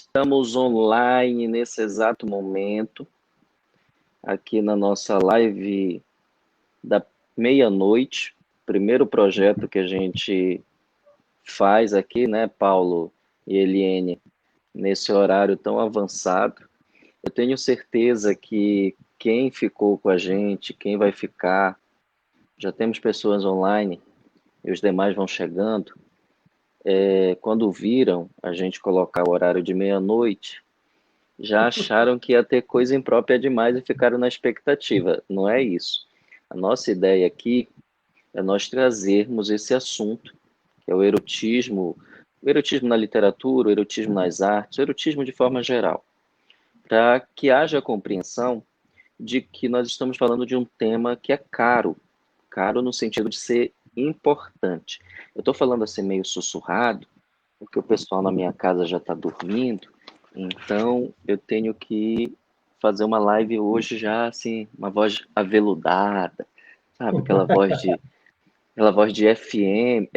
Estamos online nesse exato momento, aqui na nossa live da meia-noite, primeiro projeto que a gente faz aqui, né, Paulo e Eliene, nesse horário tão avançado. Eu tenho certeza que quem ficou com a gente, quem vai ficar, já temos pessoas online e os demais vão chegando. Quando viram a gente colocar o horário de meia-noite, já acharam que ia ter coisa imprópria demais e ficaram na expectativa. Não é isso. A nossa ideia aqui é nós trazermos esse assunto, que é o erotismo na literatura, o erotismo nas artes, o erotismo de forma geral, para que haja compreensão de que nós estamos falando de um tema que é caro no sentido de ser importante. Eu estou falando assim meio sussurrado, porque o pessoal na minha casa já está dormindo, então eu tenho que fazer uma live hoje já assim, uma voz aveludada, sabe? Aquela voz de FM,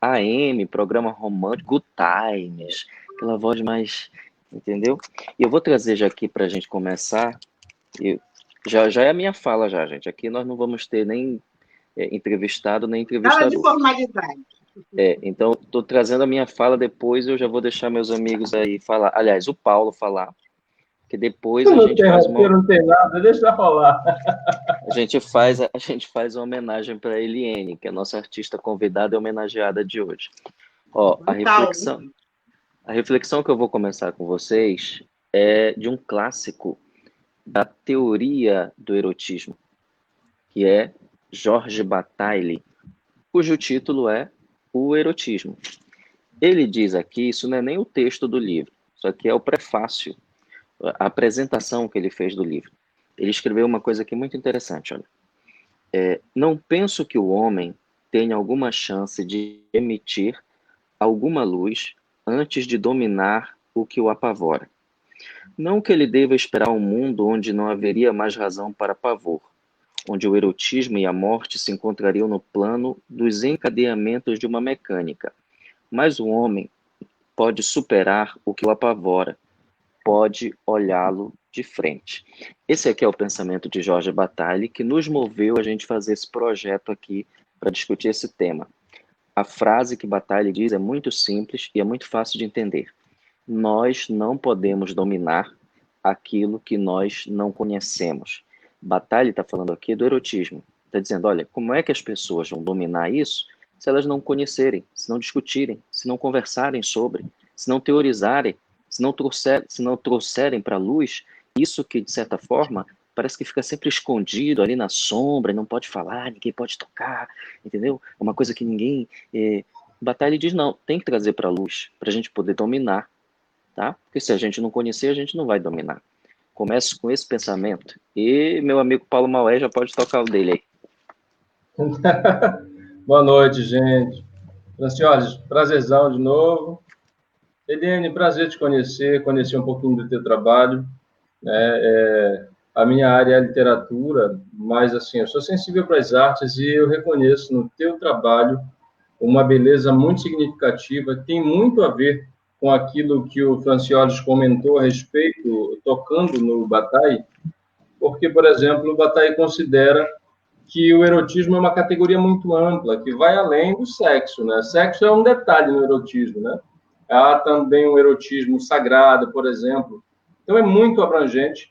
AM, programa romântico, Good Times, aquela voz mais, entendeu? E eu vou trazer já aqui para a gente começar, e já é a minha fala já, gente. Aqui nós não vamos ter nem entrevistado nem entrevistador. Nada de formalidade. Então, estou trazendo a minha fala, depois eu já vou deixar meus amigos aí falar. Aliás, o Paulo falar, que depois a gente faz uma... Não tem nada, deixa rolar. A gente faz uma homenagem para a Eliene, que é a nossa artista convidada e homenageada de hoje. Ó, a reflexão que eu vou começar com vocês é de um clássico da teoria do erotismo, que é Georges Bataille, cujo título é O Erotismo. Ele diz aqui, isso não é nem o texto do livro, isso aqui é o prefácio, a apresentação que ele fez do livro. Ele escreveu uma coisa aqui muito interessante, olha. Não penso que o homem tenha alguma chance de emitir alguma luz antes de dominar o que o apavora. Não que ele deva esperar um mundo onde não haveria mais razão para pavor, onde o erotismo e a morte se encontrariam no plano dos encadeamentos de uma mecânica. Mas o homem pode superar o que o apavora, pode olhá-lo de frente. Esse aqui é o pensamento de Georges Bataille, que nos moveu a gente fazer esse projeto aqui para discutir esse tema. A frase que Bataille diz é muito simples e é muito fácil de entender. Nós não podemos dominar aquilo que nós não conhecemos. Bataille está falando aqui do erotismo. Está dizendo, olha, como é que as pessoas vão dominar isso se elas não conhecerem, se não discutirem, se não conversarem sobre, se não teorizarem, se não trouxerem para a luz isso que, de certa forma, parece que fica sempre escondido ali na sombra, não pode falar, ninguém pode tocar, entendeu? É uma coisa que ninguém... Bataille diz, não, tem que trazer para a luz, para a gente poder dominar, tá? Porque se a gente não conhecer, a gente não vai dominar. Começo com esse pensamento. E meu amigo Paulo Maué já pode tocar o dele aí. Boa noite, gente. Senhores, prazerzão de novo. Eliene, prazer te conhecer um pouquinho do teu trabalho. A minha área é a literatura, mas assim, eu sou sensível para as artes e eu reconheço no teu trabalho uma beleza muito significativa, que tem muito a ver com aquilo que o Francioles comentou a respeito, tocando no Bataille, porque, por exemplo, o Bataille considera que o erotismo é uma categoria muito ampla, que vai além do sexo, né? Sexo é um detalhe no erotismo, né? Há também um erotismo sagrado, por exemplo. Então, é muito abrangente.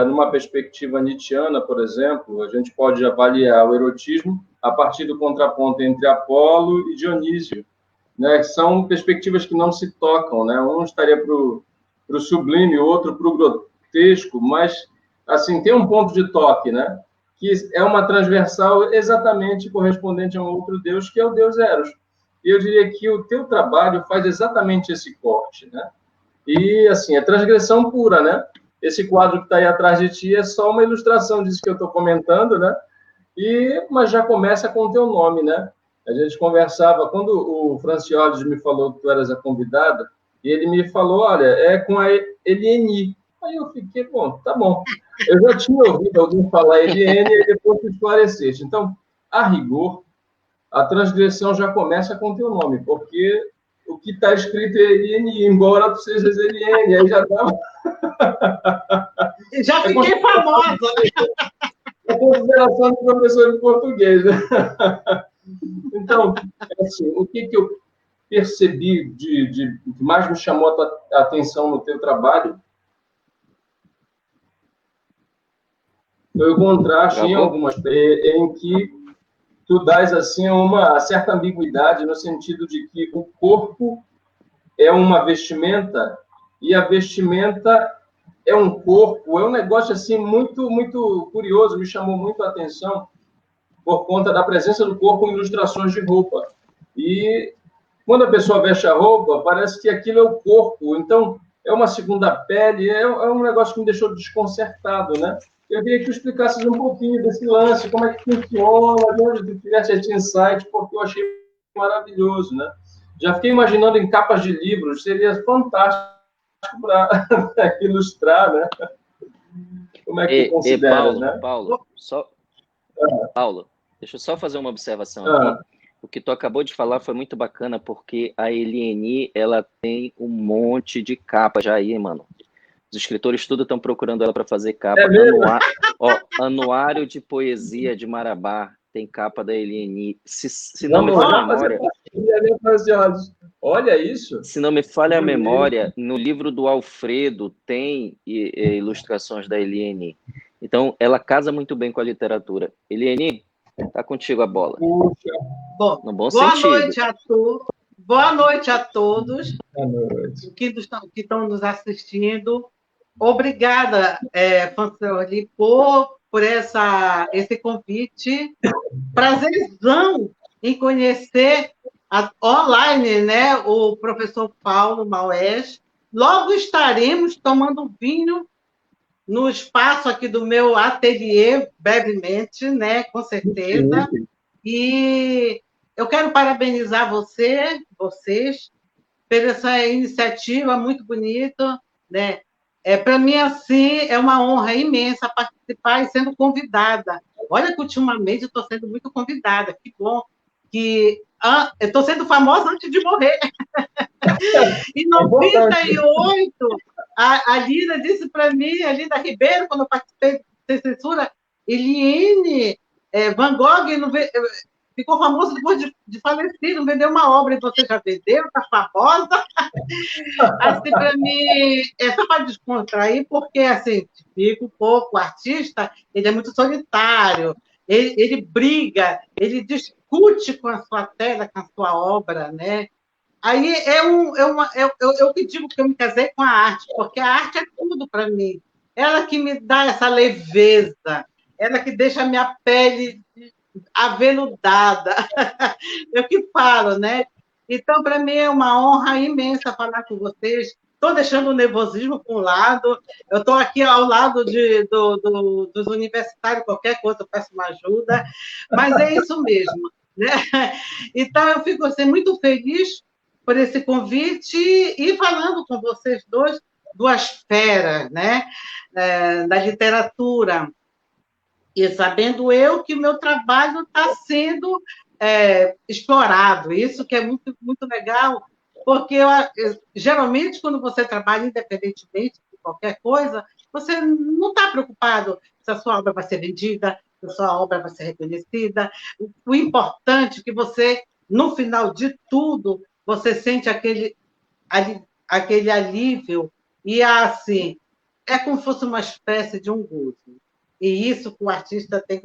Numa perspectiva nietzschiana, por exemplo, a gente pode avaliar o erotismo a partir do contraponto entre Apolo e Dionísio, né? São perspectivas que não se tocam, né? Um estaria para o sublime, o outro para o grotesco, mas assim tem um ponto de toque, né? Que é uma transversal exatamente correspondente a um outro Deus, que é o Deus Eros. E eu diria que o teu trabalho faz exatamente esse corte, né? E assim, é transgressão pura, né? Esse quadro que está aí atrás de ti é só uma ilustração disso que eu estou comentando, né? Mas já começa com o teu nome, né? A gente conversava, quando o Francioles me falou que tu eras a convidada, e ele me falou, olha, é com a Eliene. Aí eu fiquei, bom, tá bom. Eu já tinha ouvido alguém falar Eliene e depois tu esclareceste. Então, a rigor, a transgressão já começa com o teu nome, porque o que está escrito é Eliane, embora seja Eliane, aí já dá... Já fiquei famosa. A consideração do professor de português, né? Então, assim, o que eu percebi que mais me chamou a atenção no teu trabalho foi o contraste em algumas em que tu dás assim uma certa ambiguidade no sentido de que o corpo é uma vestimenta e a vestimenta é um corpo, é um negócio assim muito muito curioso, me chamou muito a atenção por conta da presença do corpo em ilustrações de roupa. E quando a pessoa veste a roupa, parece que aquilo é o corpo, então é uma segunda pele, é um negócio que me deixou desconcertado, né? Eu queria que tu explicasses um pouquinho desse lance, como é que funciona, de onde tu tivesse esse insight, porque eu achei maravilhoso, né? Já fiquei imaginando em capas de livros, seria fantástico para ilustrar, né? Como é que tu considera, Paulo, né? Paulo, deixa eu só fazer uma observação aqui. O que tu acabou de falar foi muito bacana, porque a Eliane, ela tem um monte de capa já aí, mano. Os escritores tudo estão procurando ela para fazer capa. Anuário de Poesia de Marabá tem capa da Eliane. Se não me falha a memória... Olha isso! Se não me falha a memória, no livro do Alfredo tem ilustrações da Eliane. Então, ela casa muito bem com a literatura. Eliane, tá contigo a bola. Bom, no bom boa sentido. Noite a todos. Boa noite a todos que estão nos assistindo. Obrigada, Francioli, por esse convite. Prazerzão em conhecer online, né, o professor Paulo Maués. Logo estaremos tomando vinho no espaço aqui do meu ateliê, brevemente, né, com certeza. E eu quero parabenizar vocês, por essa iniciativa muito bonita, né? Para mim, assim, é uma honra imensa participar e sendo convidada. Olha que ultimamente eu estou sendo muito convidada, que bom. Eu estou sendo famosa antes de morrer. Em 98, a Lina disse para mim, a Lina Ribeiro, quando eu participei de censura, Eliane, Van Gogh ficou famoso depois de falecer, não vendeu uma obra, e você já vendeu, está famosa. Assim, para mim, é só para descontrair, porque, assim, fica um pouco, o artista, ele é muito solitário, ele briga, ele discute com a sua tela, com a sua obra, né? Aí eu que digo que eu me casei com a arte, porque a arte é tudo para mim. Ela que me dá essa leveza, ela que deixa a minha pele aveludada. Eu que falo, né? Então, para mim, é uma honra imensa falar com vocês. Estou deixando o nervosismo para um lado, eu estou aqui ao lado dos universitários, qualquer coisa eu peço uma ajuda, mas é isso mesmo, né? Então, eu fico assim, muito feliz por esse convite e falando com vocês duas feras, né? Da literatura, e sabendo eu que o meu trabalho está sendo explorado, isso que é muito, muito legal, porque geralmente, quando você trabalha independentemente de qualquer coisa, você não está preocupado se a sua obra vai ser vendida, se a sua obra vai ser reconhecida. O importante é que você, no final de tudo, você sente aquele alívio, e assim, é como se fosse uma espécie de um gozo. E isso que o artista tem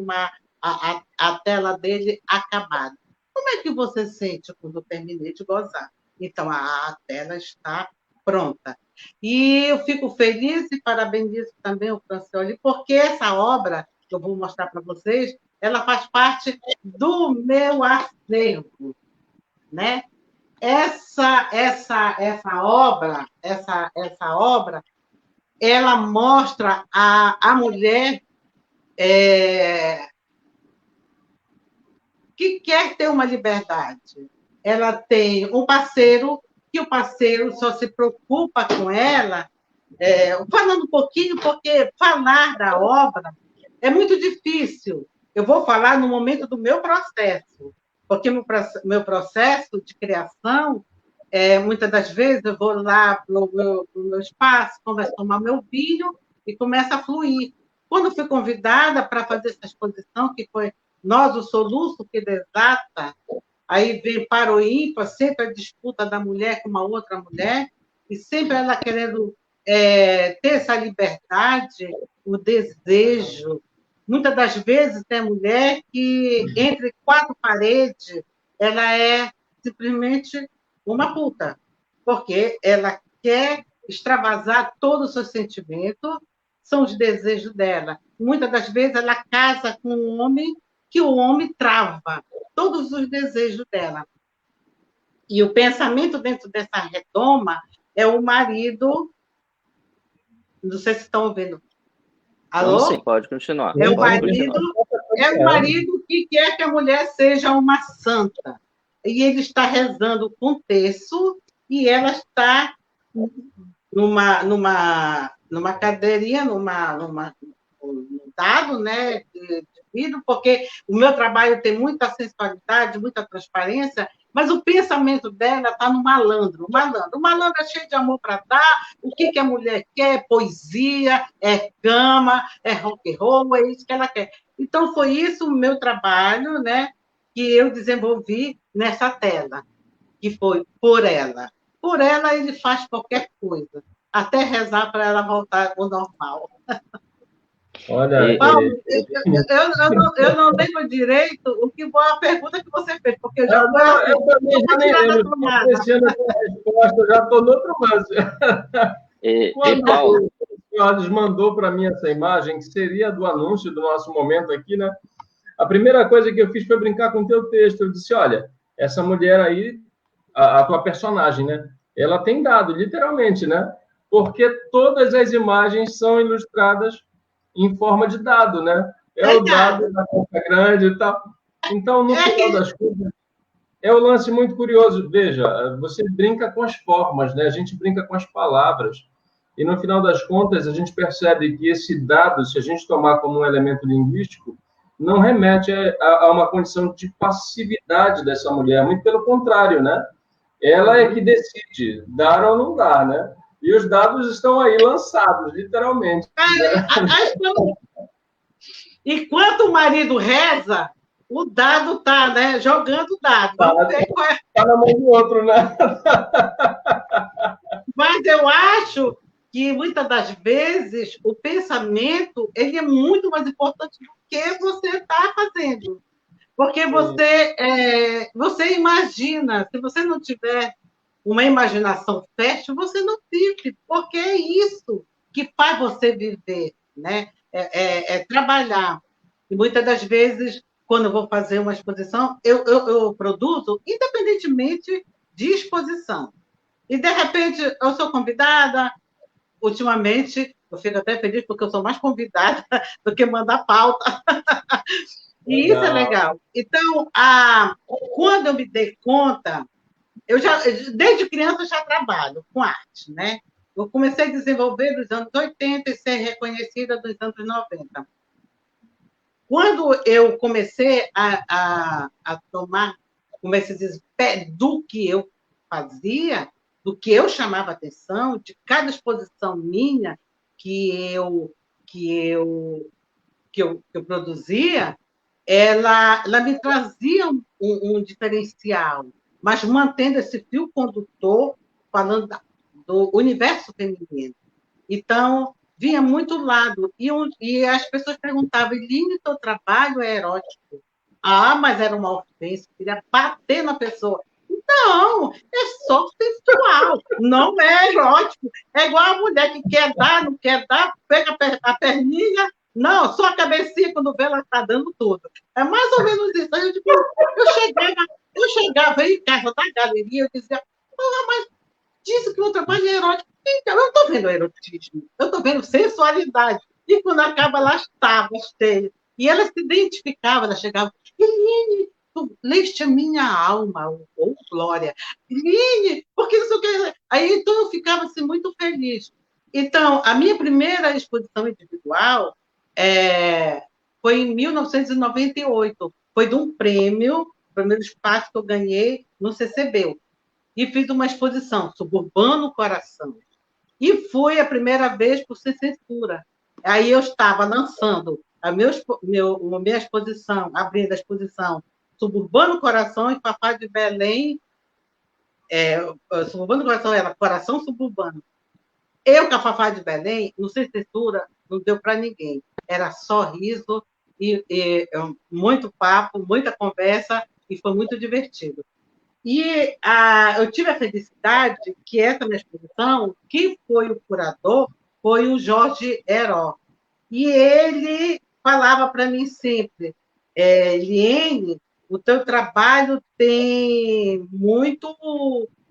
a tela dele acabada. Como é que você sente quando eu terminei de gozar? Então, a tela está pronta. E eu fico feliz e parabenizo também o Francioli, porque essa obra, que eu vou mostrar para vocês, ela faz parte do meu acervo, né? Essa obra, ela mostra a mulher que quer ter uma liberdade. Ela tem um parceiro, que o parceiro só se preocupa com ela, falando um pouquinho, porque falar da obra é muito difícil. Eu vou falar no momento do meu processo, porque meu processo de criação muitas das vezes eu vou lá para o meu espaço, começo a tomar meu vinho e começa a fluir. Quando fui convidada para fazer essa exposição, que foi Nós, o Soluço que Desata, aí vem para o ímpar, sempre a disputa da mulher com uma outra mulher, e sempre ela querendo ter essa liberdade, o desejo. Muitas das vezes tem mulher que, entre quatro paredes, ela é simplesmente uma puta, porque ela quer extravasar todo o seu sentimento, são os desejos dela. Muitas das vezes ela casa com um homem que o homem trava todos os desejos dela. E o pensamento dentro dessa redoma é o marido. Não sei se estão ouvindo. Alô? Sim, pode continuar. É o pode marido, continuar. é o marido que quer que a mulher seja uma santa. E ele está rezando com o terço e ela está numa cadeirinha, num dado, né, de vidro, porque o meu trabalho tem muita sensualidade, muita transparência, mas o pensamento dela está no malandro. O malandro é cheio de amor para dar. O que a mulher quer? É poesia, é cama, é rock and roll, é isso que ela quer. Então, foi isso o meu trabalho, né, que eu desenvolvi nessa tela, que foi por ela. Por ela, ele faz qualquer coisa, até rezar para ela voltar ao normal. Olha, Paulo, eu não lembro direito o que foi a pergunta que você fez, porque eu já vou eu também já nem lembro. Apreciando essa resposta, já estou no outro lance. Quando Paulo, o senhor mandou para mim essa imagem, que seria do anúncio do nosso momento aqui, né? A primeira coisa que eu fiz foi brincar com o teu texto. Eu disse, olha, essa mulher aí, a tua personagem, né? Ela tem dado, literalmente, né? Porque todas as imagens são ilustradas em forma de dado, né? É o dado da conta grande e tal. Então, no final das contas, é um lance muito curioso. Veja, você brinca com as formas, né? A gente brinca com as palavras. E, no final das contas, a gente percebe que esse dado, se a gente tomar como um elemento linguístico, não remete a uma condição de passividade dessa mulher. Muito pelo contrário, né? Ela é que decide dar ou não dar, né? E os dados estão aí lançados, literalmente. Enquanto o marido reza, o dado está, né, jogando dado. Vamos ver qual é. Está na mão do outro, né? Mas eu acho que, muitas das vezes, o pensamento ele é muito mais importante do que você está fazendo. Porque você imagina, se você não tiver uma imaginação fértil, você não vive, porque é isso que faz você viver, né? É trabalhar. E muitas das vezes, quando eu vou fazer uma exposição, eu produzo independentemente de exposição. E, de repente, eu sou convidada, ultimamente, eu fico até feliz porque eu sou mais convidada do que mandar pauta. E isso é legal. Então, quando eu me dei conta, desde criança, eu já trabalho com arte, né? Eu comecei a desenvolver nos anos 80 e ser reconhecida nos anos 90. Quando eu comecei a tomar, comecei a dizer, do que eu fazia, do que eu chamava atenção, de cada exposição minha que eu produzia, ela me trazia um diferencial, mas mantendo esse fio condutor, falando do universo feminino. Então, vinha muito lado. E as pessoas perguntavam, Eline, teu trabalho é erótico? Ah, mas era uma ofensa, queria bater na pessoa. Não, é só sensual, não é erótico. É igual a mulher que quer dar, não quer dar, pega a perninha, não, só a cabecinha, quando vê, ela está dando tudo. É mais ou menos isso. Eu chegava em casa da galeria, eu dizia, mas disse que o trabalho é erótico. Então, eu não estou vendo erotismo, eu estou vendo sensualidade. E quando acaba, ela estava cheia. E ela se identificava, ela chegava, Eline, tu leste a minha alma, ou glória. Eline, porque isso que... Aí, então, eu ficava assim, muito feliz. Então, a minha primeira exposição individual foi em 1998. Foi de um prêmio, o primeiro espaço que eu ganhei no CCB. e fiz uma exposição, Suburbano Coração. E foi a primeira vez por Sem Censura. Aí eu estava lançando a minha exposição, abrindo a exposição Suburbano Coração e Fafá de Belém. Suburbano Coração era Coração Suburbano. Eu com a Fafá de Belém, no Sem Censura, não deu para ninguém. Era só riso e muito papo, muita conversa, e foi muito divertido. E eu tive a felicidade que essa minha exposição, quem foi o curador, foi o Jorge Heró. E ele falava para mim sempre, Eliene, o teu trabalho tem muito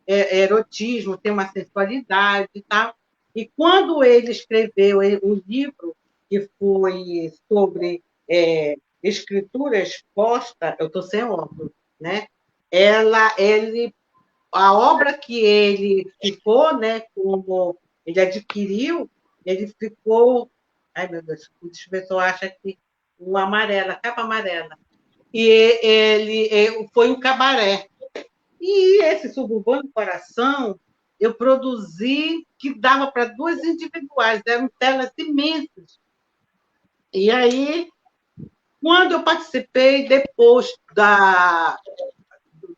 erotismo, tem uma sensualidade e tal. E quando ele escreveu um livro que foi sobre escritura exposta, eu estou sem óculos, né? A obra que ele ficou, né, como ele adquiriu, ele ficou... Ai, meu Deus, deixa eu ver se eu acho aqui uma amarela, capa amarela. E ele foi um cabaré. E esse Suburbano Coração, eu produzi que dava para 2 individuais, eram telas imensas. E aí, quando eu participei, depois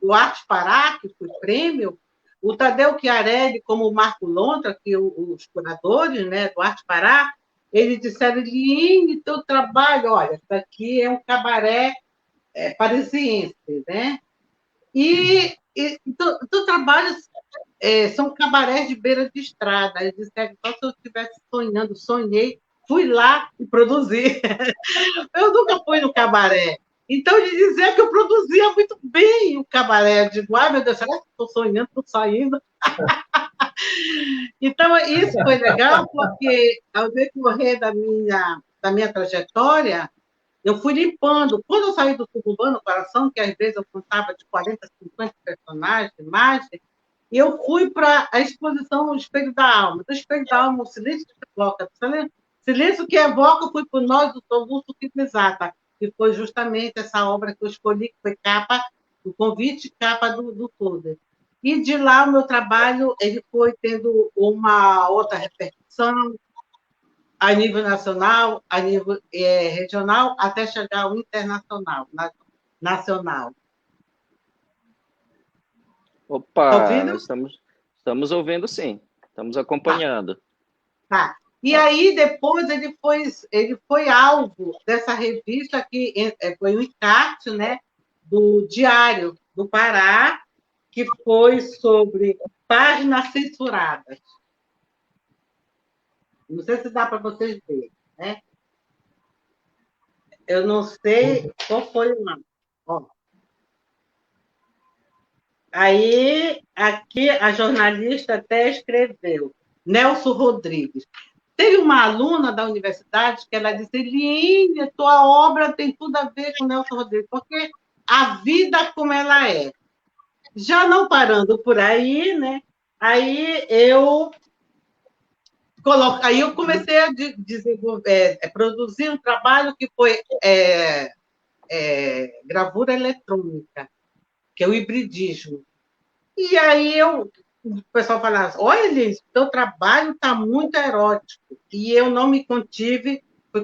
do Arte Pará, que foi prêmio, o Tadeu Chiarelli, como o Marco Lontra, que os curadores, né, do Arte Pará, eles disseram, Eliene, teu trabalho, olha, isso aqui é um cabaré parisiense, né? E teu trabalho são cabarés de beira de estrada. Eles disseram, só se eu estivesse sonhando, sonhei, fui lá e produzi. Eu nunca fui no cabaré. Então, ele dizia que eu produzia muito bem o cabaré. Eu digo, ai, meu Deus, será que estou sonhando, estou saindo? Então, isso foi legal, porque ao decorrer da minha trajetória, eu fui limpando. Quando eu saí do Suburbano Coração, que às vezes eu contava de 40, 50 personagens, imagens, e eu fui para a exposição O Espelho da Alma. Do Espelho da Alma, o silêncio que evoca. Silêncio que evoca, eu fui por Nós do Augusto Kipizata, que foi justamente essa obra que eu escolhi, que foi capa, o convite capa do Tudo. E de lá o meu trabalho ele foi tendo uma outra repercussão a nível nacional, a nível regional, até chegar ao internacional, nacional. Opa, tá ouvindo? Nós estamos ouvindo, sim. Estamos acompanhando. Tá. E aí, depois, ele foi alvo dessa revista que foi o encarte, né, do Diário do Pará, que foi sobre páginas censuradas. Não sei se dá para vocês verem, né? Eu não sei qual foi o nome. Ó. Aí, aqui, a jornalista até escreveu, Nelson Rodrigues. Teve uma aluna da universidade que ela disse, Eliene, tua obra tem tudo a ver com Nelson Rodrigues, porque a vida como ela é. Já não parando por aí, né? Aí eu comecei a desenvolver, produzir um trabalho que foi gravura eletrônica, que é o hibridismo. E aí o pessoal falava, olha, Elis, teu trabalho está muito erótico. E eu não me contive, fui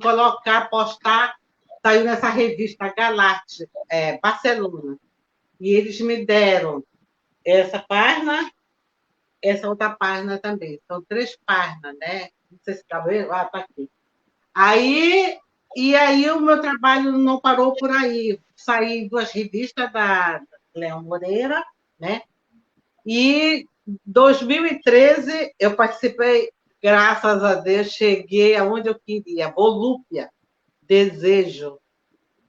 postar, saiu nessa revista Galate, Barcelona. E eles me deram essa página, essa outra página também. São 3 páginas, né? Não sei se está vendo. Ah, está aqui. E aí o meu trabalho não parou por aí. Saí 2 revistas da Leão Moreira, né? E em 2013 eu participei, graças a Deus, cheguei aonde eu queria, Volúpia, Desejo.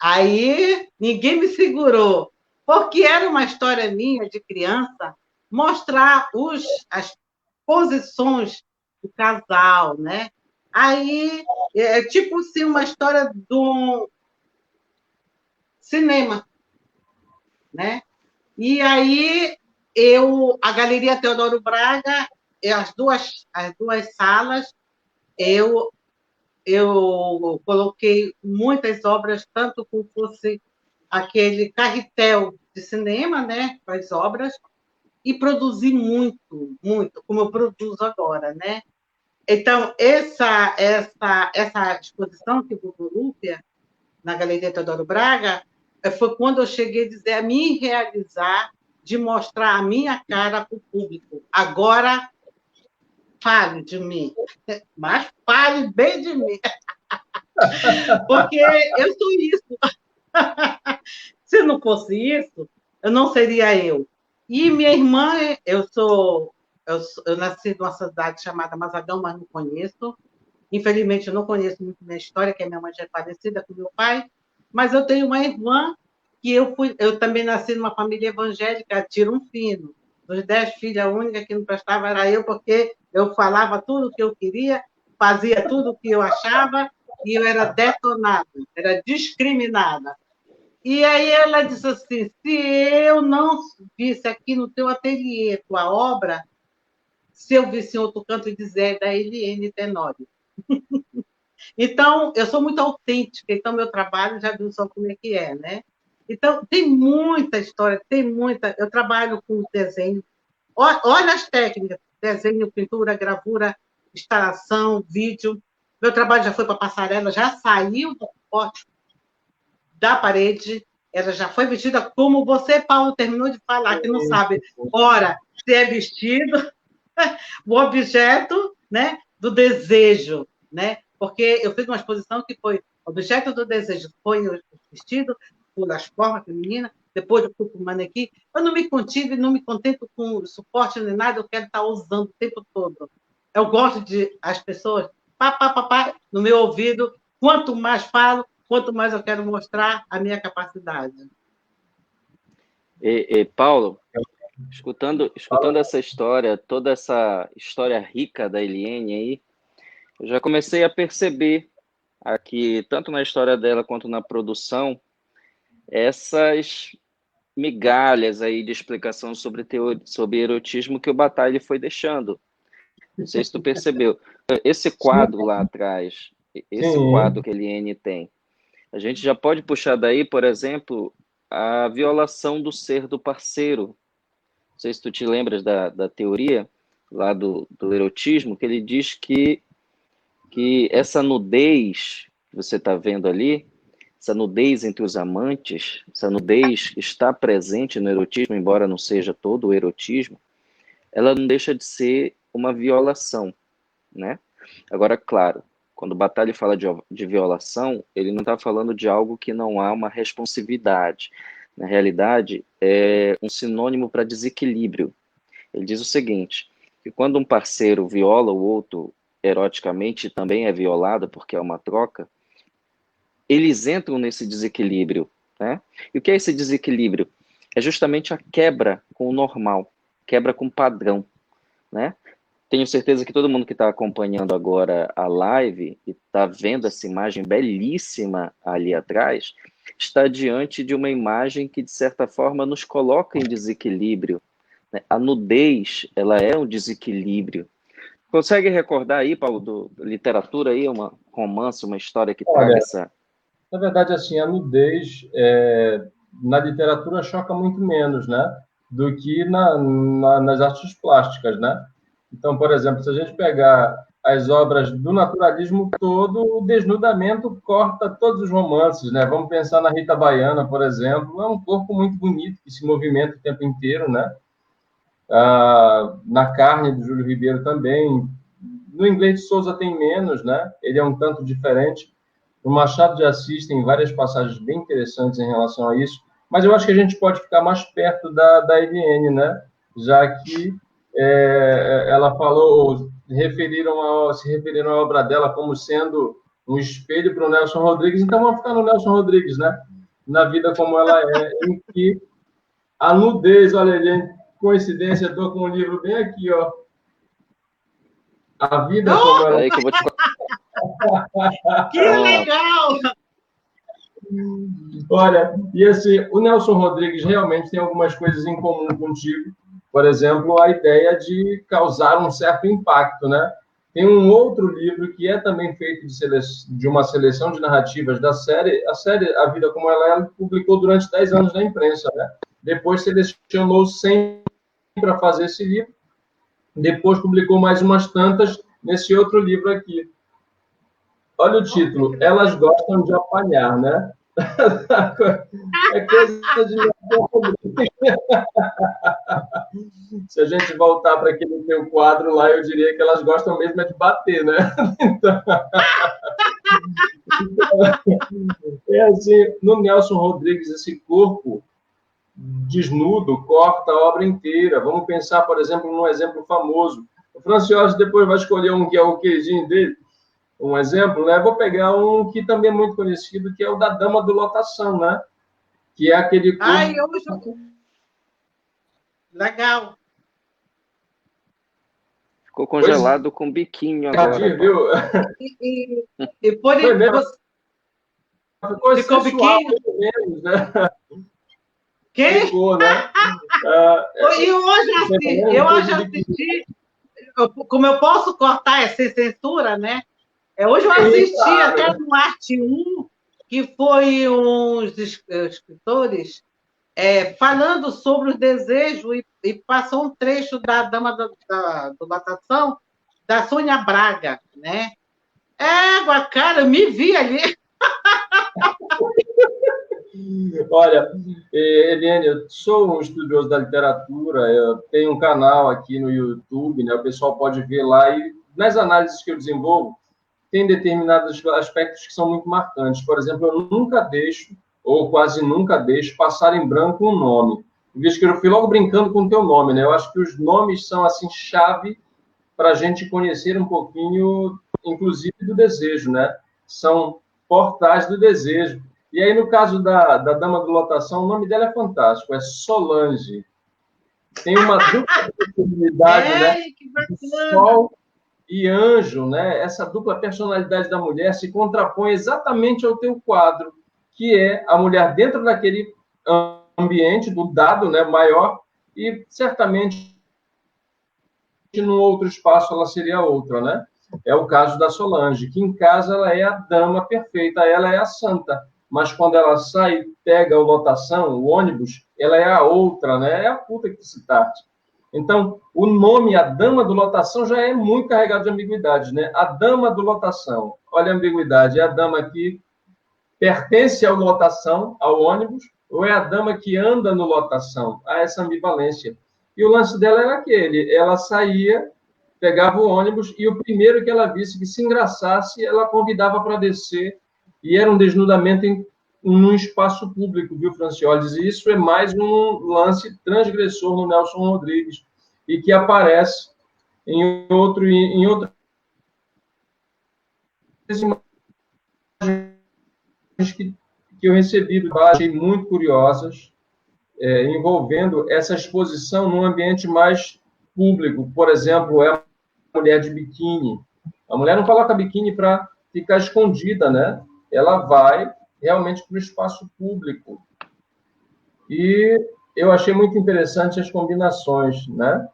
Aí ninguém me segurou, porque era uma história minha de criança, mostrar as posições do casal, né? Aí, tipo assim, uma história do cinema, né? E aí a Galeria Teodoro Braga, as duas salas, eu coloquei muitas obras, tanto como fosse aquele carretel de cinema, né, com as obras, e produzi muito, muito, como eu produzo agora, né? Então, essa exposição que o Lúpia, na Galeria Teodoro Braga, foi quando eu cheguei a dizer, a me realizar, de mostrar a minha cara para o público. Agora, fale de mim, mas fale bem de mim, porque eu sou isso. Se não fosse isso, eu não seria eu. E minha irmã, eu nasci numa cidade chamada Mazagão, mas não conheço. Infelizmente, eu não conheço muito minha história, que a minha mãe já é falecida com meu pai, mas eu tenho uma irmã que eu também nasci numa família evangélica, tiro um fino. Dos 10 filhos, a única que não prestava era eu, porque eu falava tudo o que eu queria, fazia tudo o que eu achava, e eu era detonada, era discriminada. E aí ela disse assim, se eu não visse aqui no teu ateliê tua obra, se eu visse em outro canto e dizer da Eliane Tenório. Então, eu sou muito autêntica, então meu trabalho já viu só como é que é, né? Então, tem muita história, tem muita... Eu trabalho com desenho. Olha as técnicas, desenho, pintura, gravura, instalação, vídeo. Meu trabalho já foi para passarela, já saiu do suporte da parede, ela já foi vestida como você, Paulo, terminou de falar, que não sabe, ora, se é vestido, o objeto, né, do desejo, né? Porque eu fiz uma exposição que foi objeto do desejo, foi o vestido, por as formas femininas, depois eu fui para o manequim. Eu não me contive, não me contento com suporte nem nada, eu quero estar usando o tempo todo. Eu gosto de as pessoas, pá, no meu ouvido, quanto mais falo, quanto mais eu quero mostrar a minha capacidade. Paulo, escutando essa história, toda essa história rica da Eliane aí, eu já comecei a perceber aqui, tanto na história dela quanto na produção, essas migalhas aí de explicação sobre erotismo que o Bataille foi deixando. Não sei se tu percebeu. Esse quadro lá atrás, esse quadro que a Eliane tem, a gente já pode puxar daí, por exemplo, a violação do ser do parceiro. Não sei se tu te lembras da teoria lá do erotismo, que ele diz que essa nudez que você está vendo ali, essa nudez entre os amantes, essa nudez está presente no erotismo, embora não seja todo o erotismo, ela não deixa de ser uma violação, né? Agora, claro, quando o Bataille fala de violação, ele não está falando de algo que não há uma responsividade. Na realidade, é um sinônimo para desequilíbrio. Ele diz o seguinte, que quando um parceiro viola o outro eroticamente, também é violado porque é uma troca, eles entram nesse desequilíbrio, né? E o que é esse desequilíbrio? É justamente a quebra com o normal, quebra com o padrão, né? Tenho certeza que todo mundo que está acompanhando agora a live e está vendo essa imagem belíssima ali atrás, está diante de uma imagem que, de certa forma, nos coloca em desequilíbrio, né? A nudez, ela é um desequilíbrio. Consegue recordar aí, Paulo, literatura aí, uma romance, uma história que traga essa... Na verdade, assim, a nudez na literatura choca muito menos, né, do que nas artes plásticas, né? Então, por exemplo, se a gente pegar as obras do naturalismo todo, o desnudamento corta todos os romances, né? Vamos pensar na Rita Baiana, por exemplo, é um corpo muito bonito que se movimenta o tempo inteiro, né? Na Carne, do Júlio Ribeiro, também. No Inglês de Souza tem menos, né? Ele é um tanto diferente. O Machado de Assis tem várias passagens bem interessantes em relação a isso, mas eu acho que a gente pode ficar mais perto da Eliane, né? Já que ela falou, se referiram à obra dela como sendo um espelho para o Nelson Rodrigues, então vamos ficar no Nelson Rodrigues, né? Na vida como ela é, em que a nudez, olha, Eliane, coincidência, estou com um livro bem aqui, ó. A vida como ela é. Que eu vou te... Que legal! Olha, e assim, o Nelson Rodrigues realmente tem algumas coisas em comum contigo. Por exemplo, a ideia de causar um certo impacto, né? Tem um outro livro que é também feito de uma seleção de narrativas da série. A série A Vida Como Ela É, publicou durante 10 anos na imprensa, né? Depois selecionou 100 para fazer esse livro. Depois publicou mais umas tantas nesse outro livro aqui. Olha o título, Elas Gostam de Apanhar, né? É coisa de... Se a gente voltar para aquele teu quadro lá, eu diria que elas gostam mesmo de bater, né? Então, é assim, no Nelson Rodrigues, esse corpo desnudo corta a obra inteira. Vamos pensar, por exemplo, num exemplo famoso. O Francioli depois vai escolher um que é o queijinho dele, um exemplo, né? Vou pegar um que também é muito conhecido, que é o da Dama do Lotação, né? Que é aquele corpo... Ai, legal. Ficou congelado com biquinho agora. Viu? E por ficou biquinho? Menos, né? Quem? Ficou, né? E hoje assisti, como eu posso cortar sem censura, né? Hoje eu assisti até no Arte 1, que foi uns escritores falando sobre o desejo e passou um trecho da Dama do Lotação, da Sônia Braga, né? Cara, eu me vi ali. Olha, Eliane, eu sou um estudioso da literatura, eu tenho um canal aqui no YouTube, né? O pessoal pode ver lá, e nas análises que eu desenvolvo, tem determinados aspectos que são muito marcantes. Por exemplo, eu nunca deixo, ou quase nunca deixo, passar em branco um nome. Visto que eu fui logo brincando com o teu nome, né? Eu acho que os nomes são, assim, chave para a gente conhecer um pouquinho, inclusive, do desejo, né? São portais do desejo. E aí, no caso da Dama do Lotação, o nome dela é fantástico, é Solange. Tem uma dupla personalidade, né? Que bacana! Sol e anjo, né? Essa dupla personalidade da mulher se contrapõe exatamente ao teu quadro, que é a mulher dentro daquele ambiente do dado, né, maior, e certamente num outro espaço ela seria outra, né? É o caso da Solange, que em casa ela é a dama perfeita, ela é a santa, mas quando ela sai, pega a lotação, o ônibus, ela é a outra, né? É a puta que se trate. Então, o nome, a Dama do Lotação, já é muito carregado de ambiguidade, né? A Dama do Lotação, olha a ambiguidade, é a dama que pertence ao lotação, ao ônibus, ou é a dama que anda no lotação? Há essa ambivalência. E o lance dela era aquele, ela saía, pegava o ônibus, e o primeiro que ela visse que se engraçasse, ela convidava para descer, e era um desnudamento em um espaço público, viu, Francioles? E isso é mais um lance transgressor no Nelson Rodrigues, e que aparece em outras que eu recebi, achei muito curiosas, envolvendo essa exposição num ambiente mais público. Por exemplo, é a mulher de biquíni. A mulher não coloca biquíni para ficar escondida, né? Ela vai realmente para o espaço público. E eu achei muito interessante as combinações, né?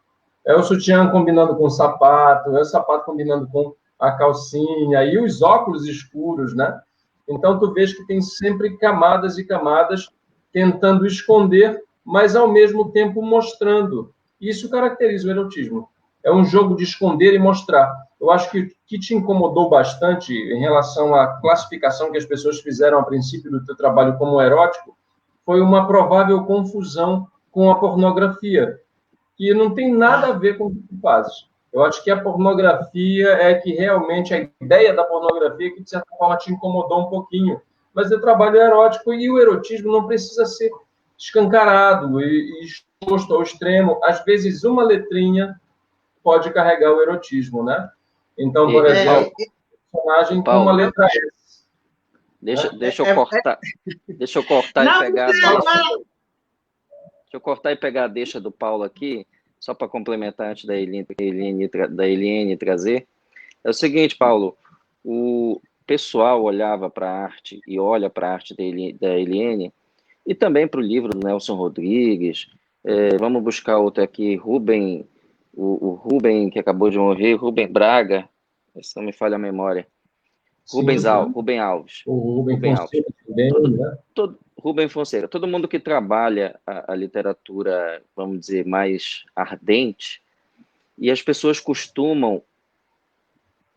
É o sutiã combinando com o sapato, é o sapato combinando com a calcinha, e os óculos escuros, né? Então, tu vês que tem sempre camadas e camadas tentando esconder, mas, ao mesmo tempo, mostrando. Isso caracteriza o erotismo. É um jogo de esconder e mostrar. Eu acho que o que te incomodou bastante em relação à classificação que as pessoas fizeram a princípio do teu trabalho como erótico foi uma provável confusão com a pornografia, que não tem nada a ver com o que tu fazes. Eu acho que a pornografia é que realmente a ideia da pornografia que, de certa forma, te incomodou um pouquinho. Mas o trabalho é erótico e o erotismo não precisa ser escancarado e exposto ao extremo. Às vezes, uma letrinha pode carregar o erotismo, né? Então, por exemplo, personagem com uma letra S. Deixa eu cortar e pegar... Deixa eu cortar e pegar a deixa do Paulo aqui, só para complementar antes da Eliane trazer. É o seguinte, Paulo, o pessoal olhava para a arte e olha para a arte da Eliane e também para o livro do Nelson Rodrigues. Vamos buscar outro aqui, Rubem, o Rubem que acabou de morrer, Rubem Braga, se não me falha a memória. Rubem Alves. O Rubem Fonseca também, né? Rubem Fonseca. Todo mundo que trabalha a literatura, vamos dizer, mais ardente, e as pessoas costumam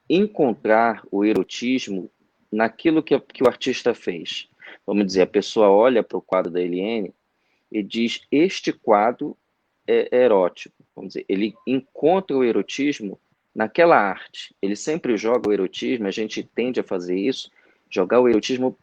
encontrar o erotismo naquilo que o artista fez. Vamos dizer, a pessoa olha para o quadro da Eliane e diz, este quadro é erótico. Vamos dizer, ele encontra o erotismo naquela arte. Ele sempre joga o erotismo, a gente tende a fazer isso, jogar o erotismo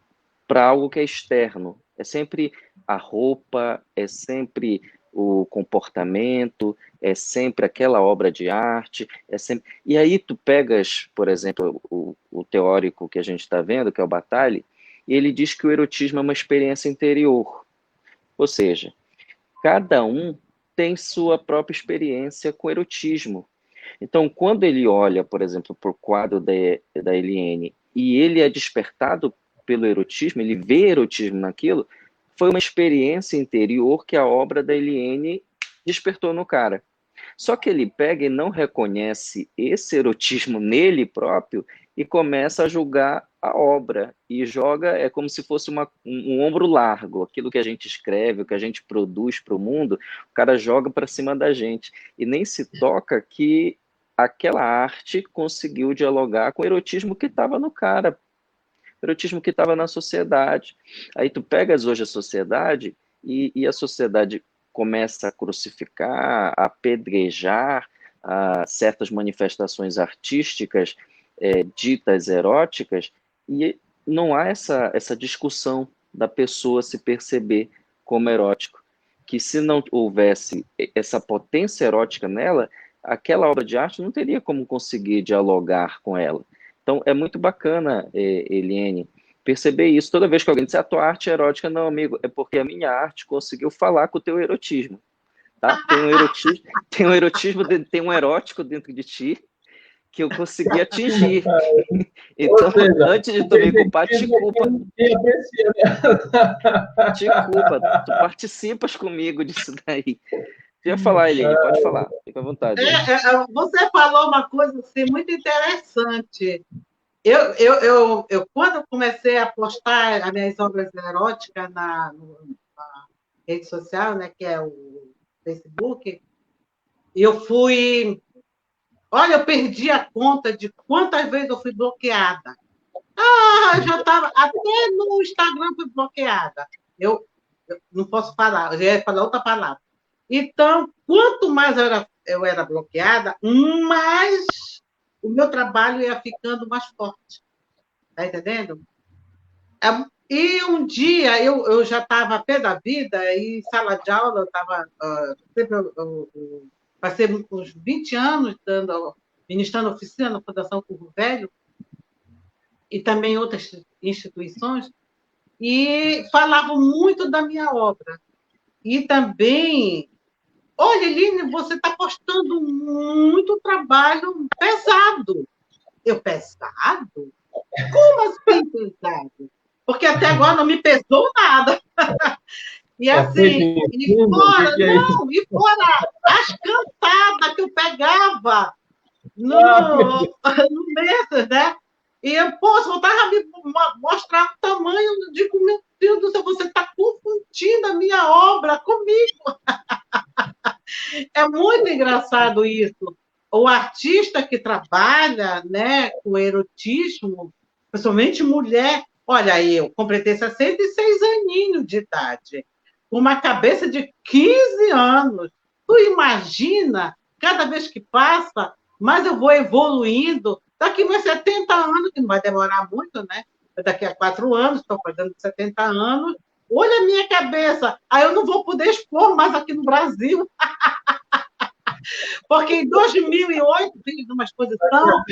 para algo que é externo. É sempre a roupa, é sempre o comportamento, é sempre aquela obra de arte, é sempre... E aí tu pegas, por exemplo, o teórico que a gente está vendo, que é o Bataille, e ele diz que o erotismo é uma experiência interior. Ou seja, cada um tem sua própria experiência com erotismo. Então, quando ele olha, por exemplo, para o quadro da Eliane, e ele é despertado pelo erotismo, ele vê erotismo naquilo, foi uma experiência interior que a obra da Eliane despertou no cara. Só que ele pega e não reconhece esse erotismo nele próprio e começa a julgar a obra. E joga, é como se fosse um ombro largo. Aquilo que a gente escreve, o que a gente produz para o mundo, o cara joga para cima da gente. E nem se toca que aquela arte conseguiu dialogar com o erotismo que estava no cara, o erotismo que estava na sociedade. Aí tu pegas hoje a sociedade e a sociedade começa a crucificar, a apedrejar certas manifestações artísticas ditas eróticas, e não há essa discussão da pessoa se perceber como erótico. Que se não houvesse essa potência erótica nela, aquela obra de arte não teria como conseguir dialogar com ela. Então, é muito bacana, Eliane, perceber isso. Toda vez que alguém diz, a tua arte é erótica, não, amigo, é porque a minha arte conseguiu falar com o teu erotismo. Tá? Tem um erotismo, tem um erótico dentro de ti que eu consegui atingir. Então, seja, antes de tu me culpar, te culpa. Te culpa. Tu participas comigo disso daí. Queria falar, Eliane, pode falar. Fica à vontade. Você falou uma coisa assim, muito interessante. Eu, quando comecei a postar as minhas obras eróticas na rede social, né, que é o Facebook, eu fui... Olha, eu perdi a conta de quantas vezes eu fui bloqueada. Já estava... Até no Instagram fui bloqueada. Eu não posso falar, eu já ia falar outra palavra. Então, quanto mais eu era bloqueada, mais o meu trabalho ia ficando mais forte. Está entendendo? E um dia eu já estava a pé da vida, e em sala de aula eu estava... passei uns 20 anos ministrando oficina na Fundação Curro Velho, e também em outras instituições, e falavam muito da minha obra. E também... Olha, Eline, você está postando muito trabalho pesado. Eu, pesado? Como assim pesado? Porque até agora não me pesou nada. E assim, e fora as cantadas que eu pegava no mês, né? E eu, poxa, voltava a me mostrar o tamanho, eu digo, meu Deus do céu, você está confundindo a minha obra comigo. É muito engraçado isso. O artista que trabalha, né, com erotismo, principalmente mulher, olha, eu completei 66 aninhos de idade, com uma cabeça de 15 anos. Tu imagina, cada vez que passa, mais eu vou evoluindo. Daqui a 70 anos, que não vai demorar muito, né? Daqui a 4 anos, estou fazendo 70 anos. Olha a minha cabeça. Aí eu não vou poder expor mais aqui no Brasil. Porque em 2008, fiz uma exposição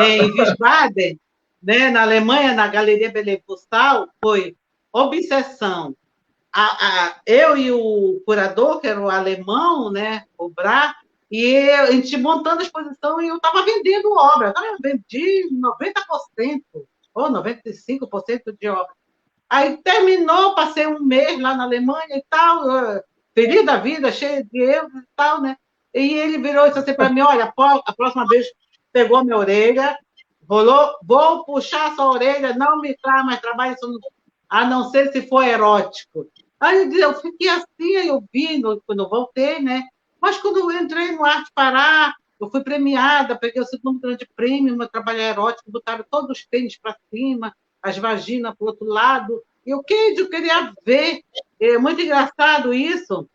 em Wiesbaden, né, na Alemanha, na Galeria Belle-Postal, foi Obsessão. Eu e o curador, que era o alemão, né, o Bra, e a gente montando a exposição, e eu estava vendendo obra. Então, eu vendi 90% ou 95% de obra. Aí terminou, passei um mês lá na Alemanha e tal, feliz da vida, cheio de euros e tal, né? E ele virou e disse assim para mim, olha, a próxima vez pegou minha orelha rolou, vou puxar sua orelha, não me traz mais trabalho, a não ser se for erótico. Aí eu fiquei assim, aí eu vi, quando eu voltei, né? Mas quando eu entrei no Arte Pará, eu fui premiada, peguei o segundo grande prêmio, meu trabalho é erótico, botaram todos os pênis para cima, as vaginas para o outro lado. E eu queria ver. É muito engraçado isso.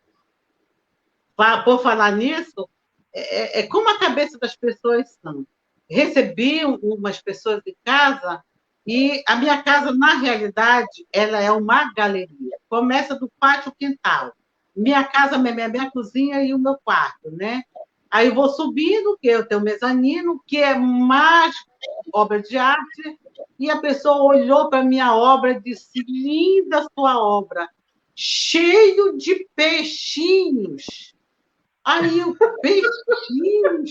Por falar nisso, é como a cabeça das pessoas são. Recebi umas pessoas em casa e a minha casa, na realidade, ela é uma galeria. Começa do pátio ao quintal. Minha casa, minha cozinha e o meu quarto, né? Aí eu vou subindo, que eu tenho o mezanino, que é mais obra de arte, e a pessoa olhou para a minha obra e disse: linda sua obra, cheio de peixinhos. Aí o peixinhos.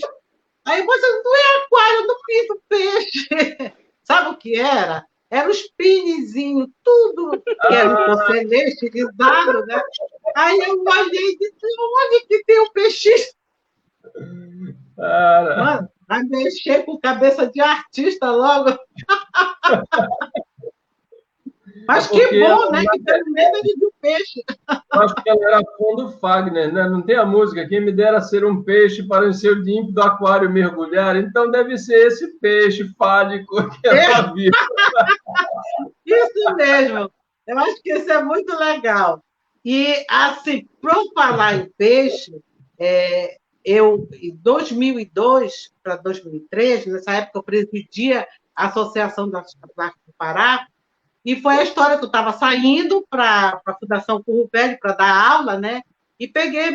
Aí você não é aquário, eu não fiz peixe. Sabe o que era? Eram os pinizinhos, tudo que era um porcelê estilizado, né? Aí eu olhei e disse: onde que tem o peixinho? Mano, vai mexer com cabeça de artista logo. Mas que bom, né? Que pelo menos ele viu peixe. Acho que ela era fã do Fagner, né? Não tem a música? Quem me dera ser um peixe para o seu limpo do aquário mergulhar. Então deve ser esse peixe fálico que ela viu. Isso mesmo. Eu acho que isso é muito legal. E, assim, para falar em peixe, eu, em 2002 para 2003, nessa época eu presidia a Associação das Artes do Pará, e foi a história que eu estava saindo para a Fundação Curro Velho para dar aula, né? E peguei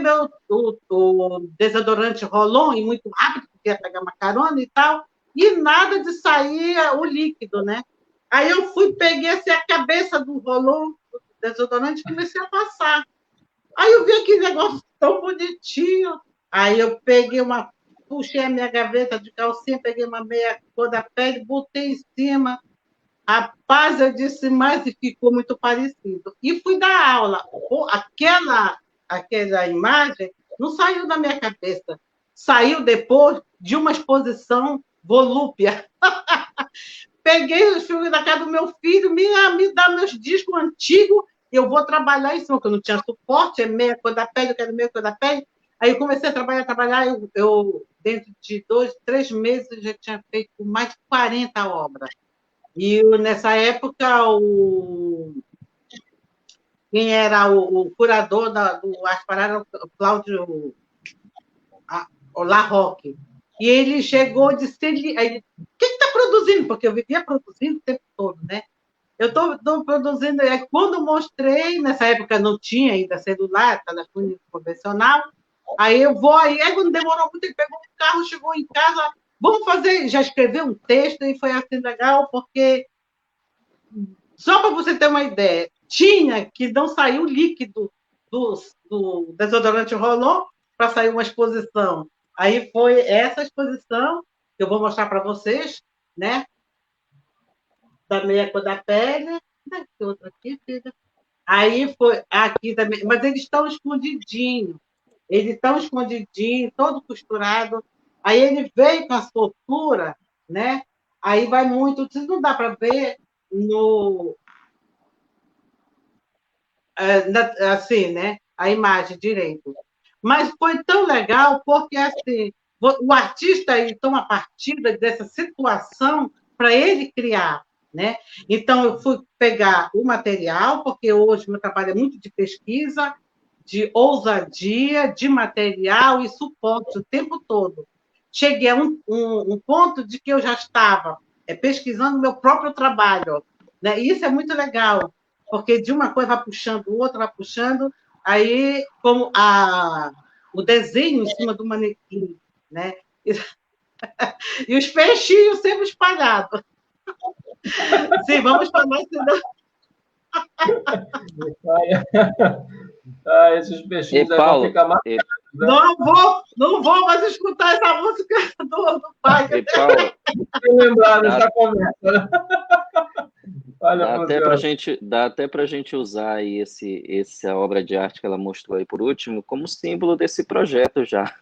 o desodorante Rolon, e muito rápido, porque ia pegar uma carona e tal, e nada de sair o líquido, né? Aí eu peguei assim, a cabeça do Rolon, do desodorante, e comecei a passar. Aí eu vi aquele negócio tão bonitinho. Aí eu puxei a minha gaveta de calcinha, peguei uma meia cor da pele, botei em cima. Rapaz, eu disse mais e ficou muito parecido. E fui dar aula. Aquela imagem não saiu da minha cabeça. Saiu depois de uma exposição volúpia. Peguei os filmes da casa do meu filho, me dá meus discos antigos, eu vou trabalhar em cima, porque eu não tinha suporte, é meia cor da pele, eu quero meia cor da pele. Aí eu comecei a trabalhar, eu dentro de 2, 3 meses, eu já tinha feito mais de 40 obras. E nessa época, quem era o curador do Arte Pará era o Cláudio Larroque. E ele chegou e disse: quem está produzindo? Porque eu vivia produzindo o tempo todo, né? Eu estou produzindo. Quando eu mostrei, nessa época não tinha ainda celular, telefone convencional. Aí eu vou, aí quando demorou muito, ele pegou um carro, chegou em casa, vamos fazer, já escreveu um texto, e foi assim legal, porque, só para você ter uma ideia, tinha que não sair o líquido do desodorante Rolon para sair uma exposição. Aí foi essa exposição que eu vou mostrar para vocês, né? Da meia cor da pele. Tem outra aqui, filha. Aí foi aqui também, mas eles estão escondidinhos. Todo costurado. Aí ele veio com a soltura, né? Aí vai muito, não dá para ver assim, né? A imagem direito. Mas foi tão legal porque assim, o artista ele toma partida dessa situação para ele criar, né? Então eu fui pegar o material, porque hoje meu trabalho é muito de pesquisa, de ousadia, de material e suporte o tempo todo. Cheguei a um ponto de que eu já estava pesquisando meu próprio trabalho, né? E isso é muito legal, porque de uma coisa vai puxando, outra vai puxando, aí como o desenho em cima do manequim, né? E os peixinhos sempre espalhados. Sim, vamos falar senão... Esses peixinhos vão ficar mais... Não vou mais escutar essa música do pai. Lembrar dessa conversa, né? Dá até para a gente usar aí essa obra de arte que ela mostrou aí por último como símbolo desse projeto já.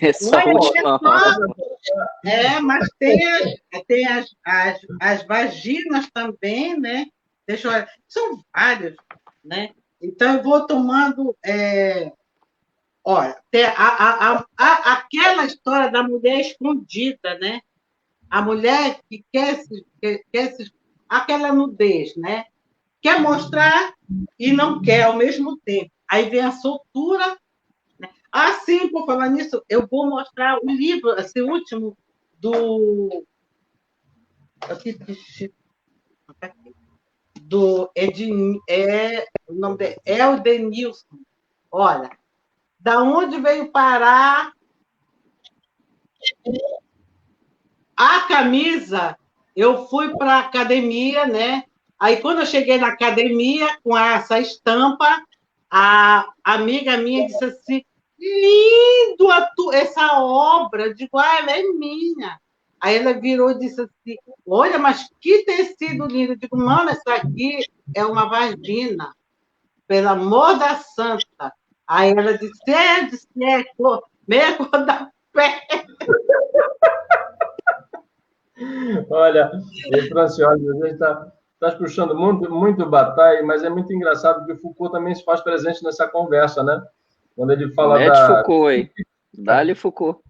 Essa última obra. Mas tem as vaginas também, né? Deixa eu olhar. São vários, né? Então, eu vou tomando... olha, tem aquela história da mulher escondida, né? A mulher que quer aquela nudez, né? Quer mostrar e não quer ao mesmo tempo. Aí vem a soltura. Sim, por falar nisso, eu vou mostrar o livro, esse último, do o nome dele é Edenilson. Olha, da onde veio parar a camisa? Eu fui para a academia, né? Aí, quando eu cheguei na academia com essa estampa, a amiga minha disse assim: lindo essa obra. Eu digo, ela é minha. Aí ela virou e disse assim: olha, mas que tecido lindo. Eu digo, mano, isso aqui é uma vagina, pelo amor da santa. Aí ela disse, meia cor da pé. Olha, Francioli, a gente está puxando muito Bataille, mas é muito engraçado que o Foucault também se faz presente nessa conversa, né? Quando ele fala Foucault, hein? Dá-lhe Foucault.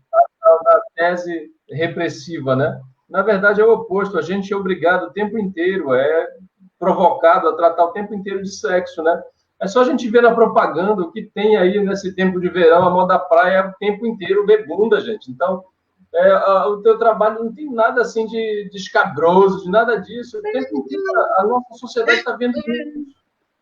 Da tese repressiva, né? Na verdade, é o oposto. A gente é obrigado o tempo inteiro, é provocado a tratar o tempo inteiro de sexo, né? É só a gente ver na propaganda o que tem aí nesse tempo de verão, a moda praia é o tempo inteiro ver bunda, gente. Então, o teu trabalho não tem nada assim de escabroso, de nada disso. O tempo inteiro a nossa sociedade está vendo isso.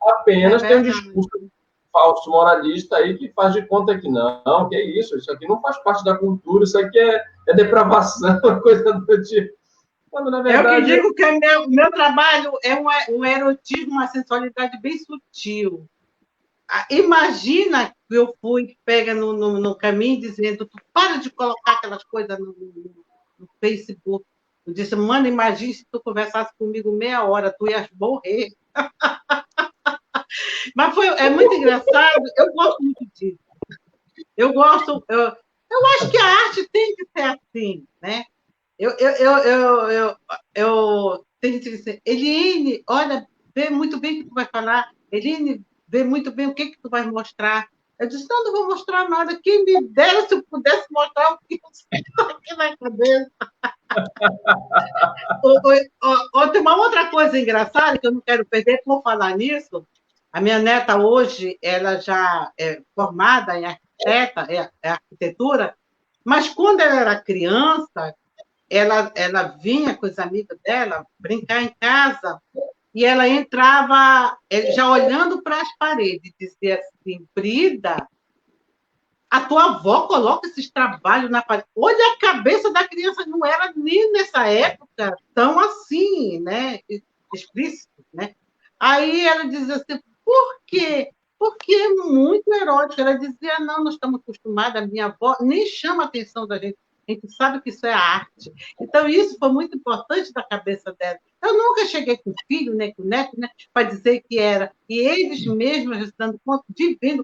Apenas tem um discurso falso moralista aí que faz de conta que não, que é isso aqui não faz parte da cultura, isso aqui é depravação, coisa do tipo. Quando, na verdade, eu que digo que o meu trabalho é um erotismo, uma sensualidade bem sutil. Imagina que eu fui pega no caminho dizendo, tu para de colocar aquelas coisas no Facebook. Eu disse, mano, imagina se tu conversasse comigo meia hora, tu ias morrer. Mas é muito engraçado, eu gosto muito disso. Eu acho que a arte tem que ser assim, né? Eu tenho que dizer, Eliane, olha, vê muito bem o que tu vai falar. Eliane, vê muito bem o que tu vai mostrar. Eu disse, não vou mostrar nada. Quem me dera se eu pudesse mostrar o que está aqui na cabeça. Tem uma outra coisa engraçada que eu não quero perder por falar nisso. A minha neta hoje, ela já é formada em arquitetura, mas quando ela era criança, ela vinha com os amigos dela brincar em casa e ela entrava já olhando para as paredes e dizia assim, Brida, a tua avó coloca esses trabalhos na parede. Olha, a cabeça da criança não era nem nessa época tão assim, né? Explícito, né? Aí ela dizia assim, por quê? Porque é muito erótico. Ela dizia, não, nós estamos acostumados, a minha avó nem chama a atenção da gente. A gente sabe que isso é arte. Então, isso foi muito importante da cabeça dela. Eu nunca cheguei com filho, nem com neto, né, para dizer que era. E eles mesmos, dando conta,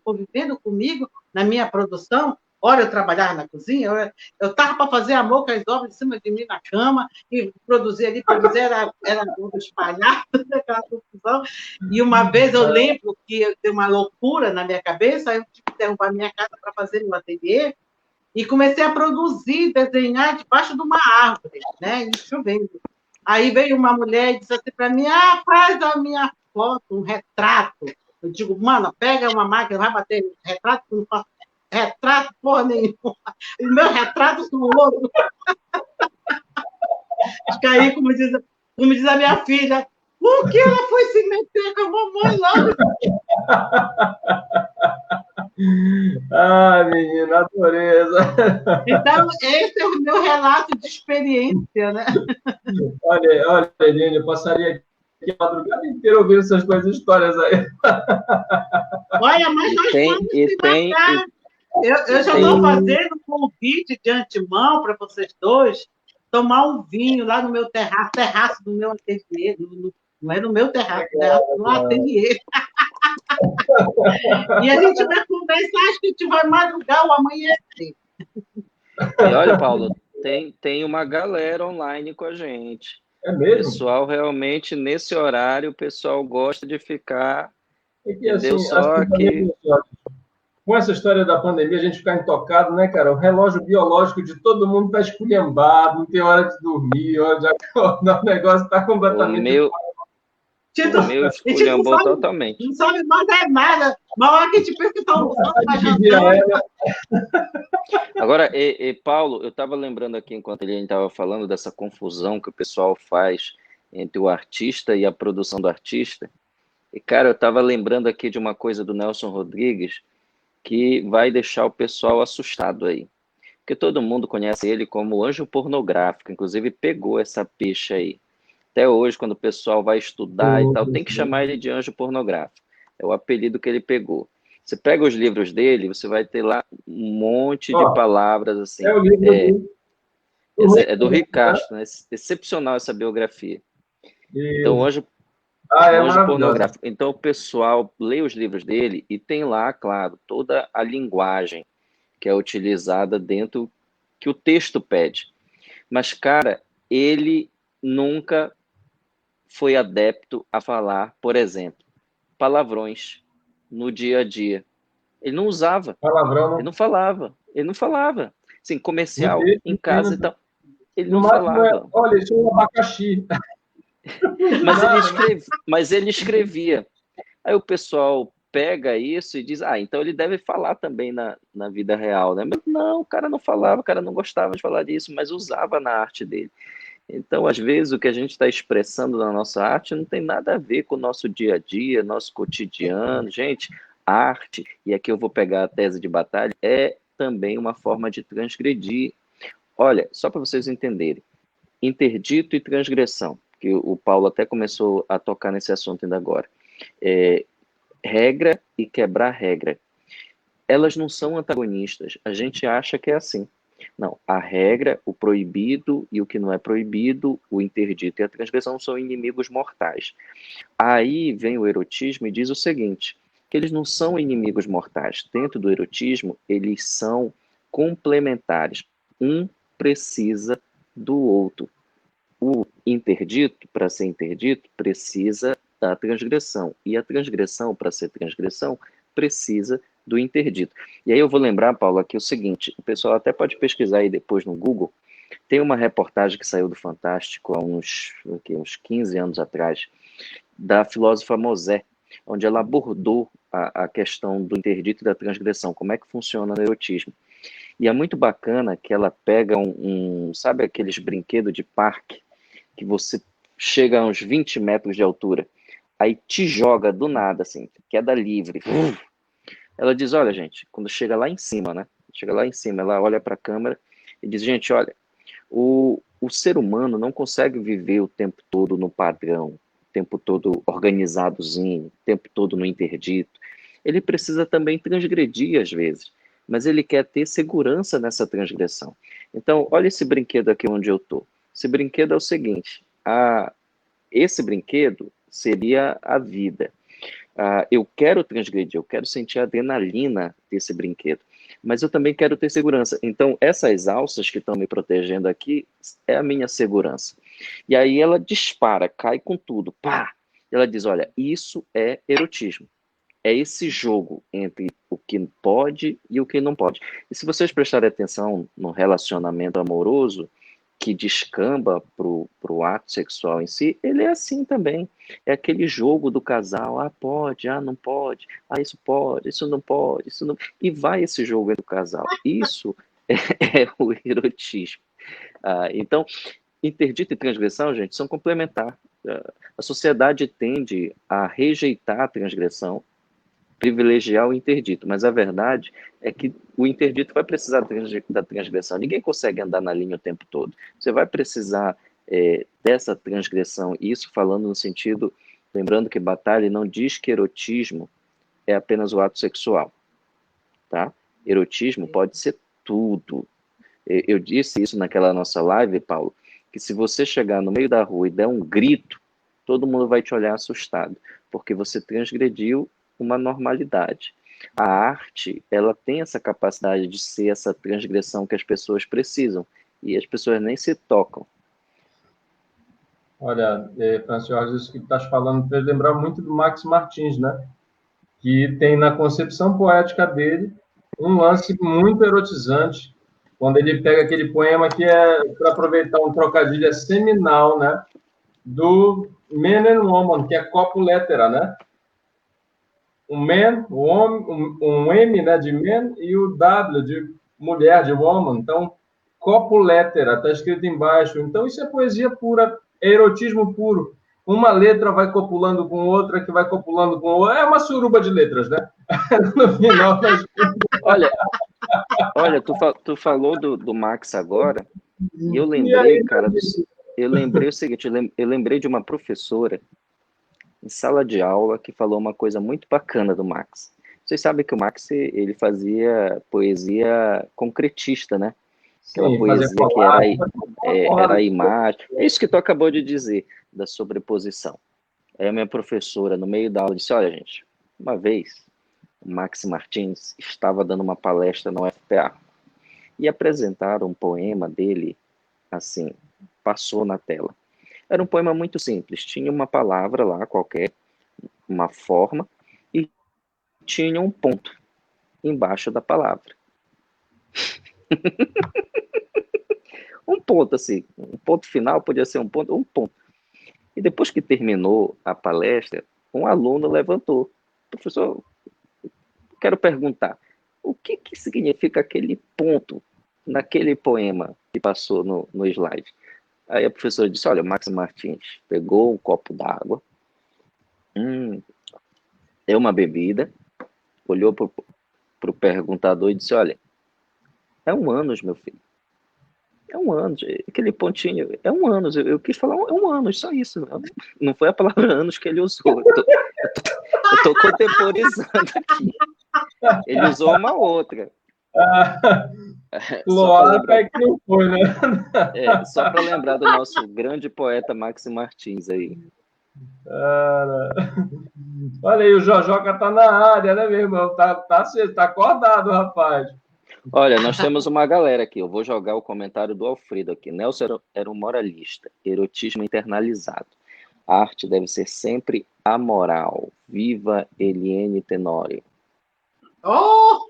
convivendo comigo na minha produção. Ora, eu trabalhava na cozinha, eu estava para fazer amor com as obras em cima de mim na cama, e produzir, era tudo espalhado, aquela confusão. E uma vez eu lembro que eu dei uma loucura na minha cabeça, eu tive que derrubar minha casa para fazer um ateliê, e comecei a produzir, desenhar debaixo de uma árvore, né, chovendo. Aí veio uma mulher e disse assim para mim, faz a minha foto, um retrato. Eu digo, mano, pega uma máquina, vai bater retrato, não faço retrato porra nenhuma. O meu retrato são outro. Acho que aí, como diz a minha filha, por que ela foi se meter com a mamãe lá? Menina, adorei. Então, esse é o meu relato de experiência, né? Olha, Eliane, eu passaria aqui a madrugada inteira ouvindo essas tuas histórias aí. Olha, mas nós vamos se marcar. Eu já estou fazendo um convite de antemão para vocês dois tomar um vinho lá no meu terraço do meu ateliê. Não é no meu terraço, no ateliê. E a gente vai conversar, acho que a gente vai madrugar ou amanhecer. E olha, Paulo, tem uma galera online com a gente. É O mesmo? pessoal realmente, nesse horário, o pessoal gosta de ficar, É que, entendeu? assim, Só que com essa história da pandemia, a gente ficar intocado, né, cara? O relógio biológico de todo mundo está esculhambado, não tem hora de dormir, hora de acordar, o negócio está o completamente... meu, Tito, o meu a gente esculhambou totalmente. não sabe mais é nada. Mas a hora que a gente pensa que está almoçando, está Dividir a jantando. ela. Agora, Paulo, eu estava lembrando aqui, enquanto ele estava falando dessa confusão que o pessoal faz entre o artista e a produção do artista. E, cara, eu estava lembrando aqui de uma coisa do Nelson Rodrigues que vai deixar o pessoal assustado aí. Porque todo mundo conhece ele como anjo pornográfico, inclusive pegou essa picha aí. Até hoje, quando o pessoal vai estudar e tal, tem que chamar ele de anjo pornográfico. É o apelido que ele pegou. Você pega os livros dele, você vai ter lá um monte de palavras assim. É o livro É do Rick Castro, né? Excepcional essa biografia. Então, o anjo pornográfico. Então, o pessoal lê os livros dele e tem lá, claro, toda a linguagem que é utilizada dentro que o texto pede. Mas, cara, ele nunca foi adepto a falar, por exemplo, palavrões no dia a dia. Ele não usava. Palavrão, Ele não falava. Ele não falava. Assim, comercial, em casa e tal. Ele no não máximo falava. olha, isso é um abacaxi. Mas ele escrevia. Aí o pessoal pega isso e diz, então ele deve falar também na vida real, né? Mas não, o cara não falava, o cara não gostava de falar disso, mas usava na arte dele. Então, às vezes, o que a gente está expressando na nossa arte não tem nada a ver com o nosso dia a dia, nosso cotidiano. Gente, arte, e aqui eu vou pegar a tese de batalha, é também uma forma de transgredir. Olha, só para vocês entenderem, interdito e transgressão, que o Paulo até começou a tocar nesse assunto ainda agora. Regra e quebrar regra. Elas não são antagonistas. A gente acha que é assim. Não, a regra, o proibido e o que não é proibido, o interdito e a transgressão são inimigos mortais. Aí vem o erotismo e diz o seguinte, que eles não são inimigos mortais. Dentro do erotismo, eles são complementares. Um precisa do outro. O interdito, para ser interdito, precisa da transgressão. E a transgressão, para ser transgressão, precisa do interdito. E aí eu vou lembrar, Paulo, aqui o seguinte, o pessoal até pode pesquisar aí depois no Google, tem uma reportagem que saiu do Fantástico há uns 15 anos atrás, da filósofa Mosé, onde ela abordou a questão do interdito e da transgressão, como é que funciona no erotismo. E é muito bacana que ela pega sabe aqueles brinquedos de parque, que você chega a uns 20 metros de altura, aí te joga do nada, assim, queda livre. Ela diz, olha, gente, quando chega lá em cima, né? Chega lá em cima, ela olha para a câmera e diz, gente, olha, o ser humano não consegue viver o tempo todo no padrão, o tempo todo organizadozinho, o tempo todo no interdito. Ele precisa também transgredir às vezes, mas ele quer ter segurança nessa transgressão. Então, olha esse brinquedo aqui onde eu estou. Esse brinquedo é o seguinte, esse brinquedo seria a vida. Eu quero transgredir, eu quero sentir a adrenalina desse brinquedo, mas eu também quero ter segurança. Então, essas alças que estão me protegendo aqui é a minha segurança. E aí ela dispara, cai com tudo, pá! Ela diz, olha, isso é erotismo. É esse jogo entre o que pode e o que não pode. E se vocês prestarem atenção no relacionamento amoroso, que descamba para o ato sexual em si, ele é assim também. É aquele jogo do casal, pode, não pode, isso pode, isso não pode, isso não... E vai esse jogo entre o casal. Isso é o erotismo. Então, interdito e transgressão, gente, são complementares. A sociedade tende a rejeitar a transgressão, privilegiar o interdito, mas a verdade é que o interdito vai precisar da transgressão. Ninguém consegue andar na linha o tempo todo. Você vai precisar dessa transgressão, isso falando no sentido, lembrando que Bataille não diz que erotismo é apenas o ato sexual, tá? Erotismo pode ser tudo. Eu disse isso naquela nossa live, Paulo, que se você chegar no meio da rua e der um grito, todo mundo vai te olhar assustado, porque você transgrediu uma normalidade. A arte, ela tem essa capacidade de ser essa transgressão que as pessoas precisam. e as pessoas nem se tocam. Olha, Franciosa, isso que tu estás falando fez lembrar muito do Max Martins, né? Que tem na concepção poética dele um lance muito erotizante, quando ele pega aquele poema que é, para aproveitar um trocadilho, é seminal, né? Do Man and Woman, que é copulétera, né? Um man, um homem, um M, né, de man, e o W de mulher, de woman. Então, copulétera, está escrito embaixo. Então, isso é poesia pura, é erotismo puro. Uma letra vai copulando com outra, que vai copulando com outra. É uma suruba de letras, né? No final, nós... Olha, tu falou do Max agora, e eu lembrei, cara, eu lembrei o seguinte, eu lembrei de uma professora em sala de aula que falou uma coisa muito bacana do Max. Vocês sabem que o Max, ele fazia poesia concretista, né? Aquela Sim, poesia que era a imagem. É isso que tu acabou de dizer, da sobreposição. Aí a minha professora, no meio da aula, disse, olha, gente, uma vez, o Max Martins estava dando uma palestra no UFPA e apresentaram um poema dele, assim, passou na tela. Era um poema muito simples, tinha uma palavra lá, qualquer, uma forma, e tinha um ponto embaixo da palavra. Um ponto, assim, um ponto final, podia ser um ponto. E depois que terminou a palestra, um aluno levantou. Professor, quero perguntar, o que significa aquele ponto naquele poema que passou no slide? Aí a professora disse, olha, o Max Martins pegou um copo d'água, deu uma bebida, olhou para o perguntador e disse, olha, é um ânus, meu filho. É um ânus, aquele pontinho, é um ânus. Eu quis falar, é um ânus, só isso. Não foi a palavra ânus que ele usou. Eu tô contemporizando aqui. Ele usou uma outra. Cloaca é que não foi, né? Só para lembrar do nosso grande poeta Max Martins aí. Olha aí, o Jojoca tá na área, né, meu irmão? Tá acordado, rapaz. Olha, nós temos uma galera aqui. Eu vou jogar o comentário do Alfredo aqui. Nelson era um moralista. Erotismo internalizado. A arte deve ser sempre amoral. Viva Eliane Tenório. Oh!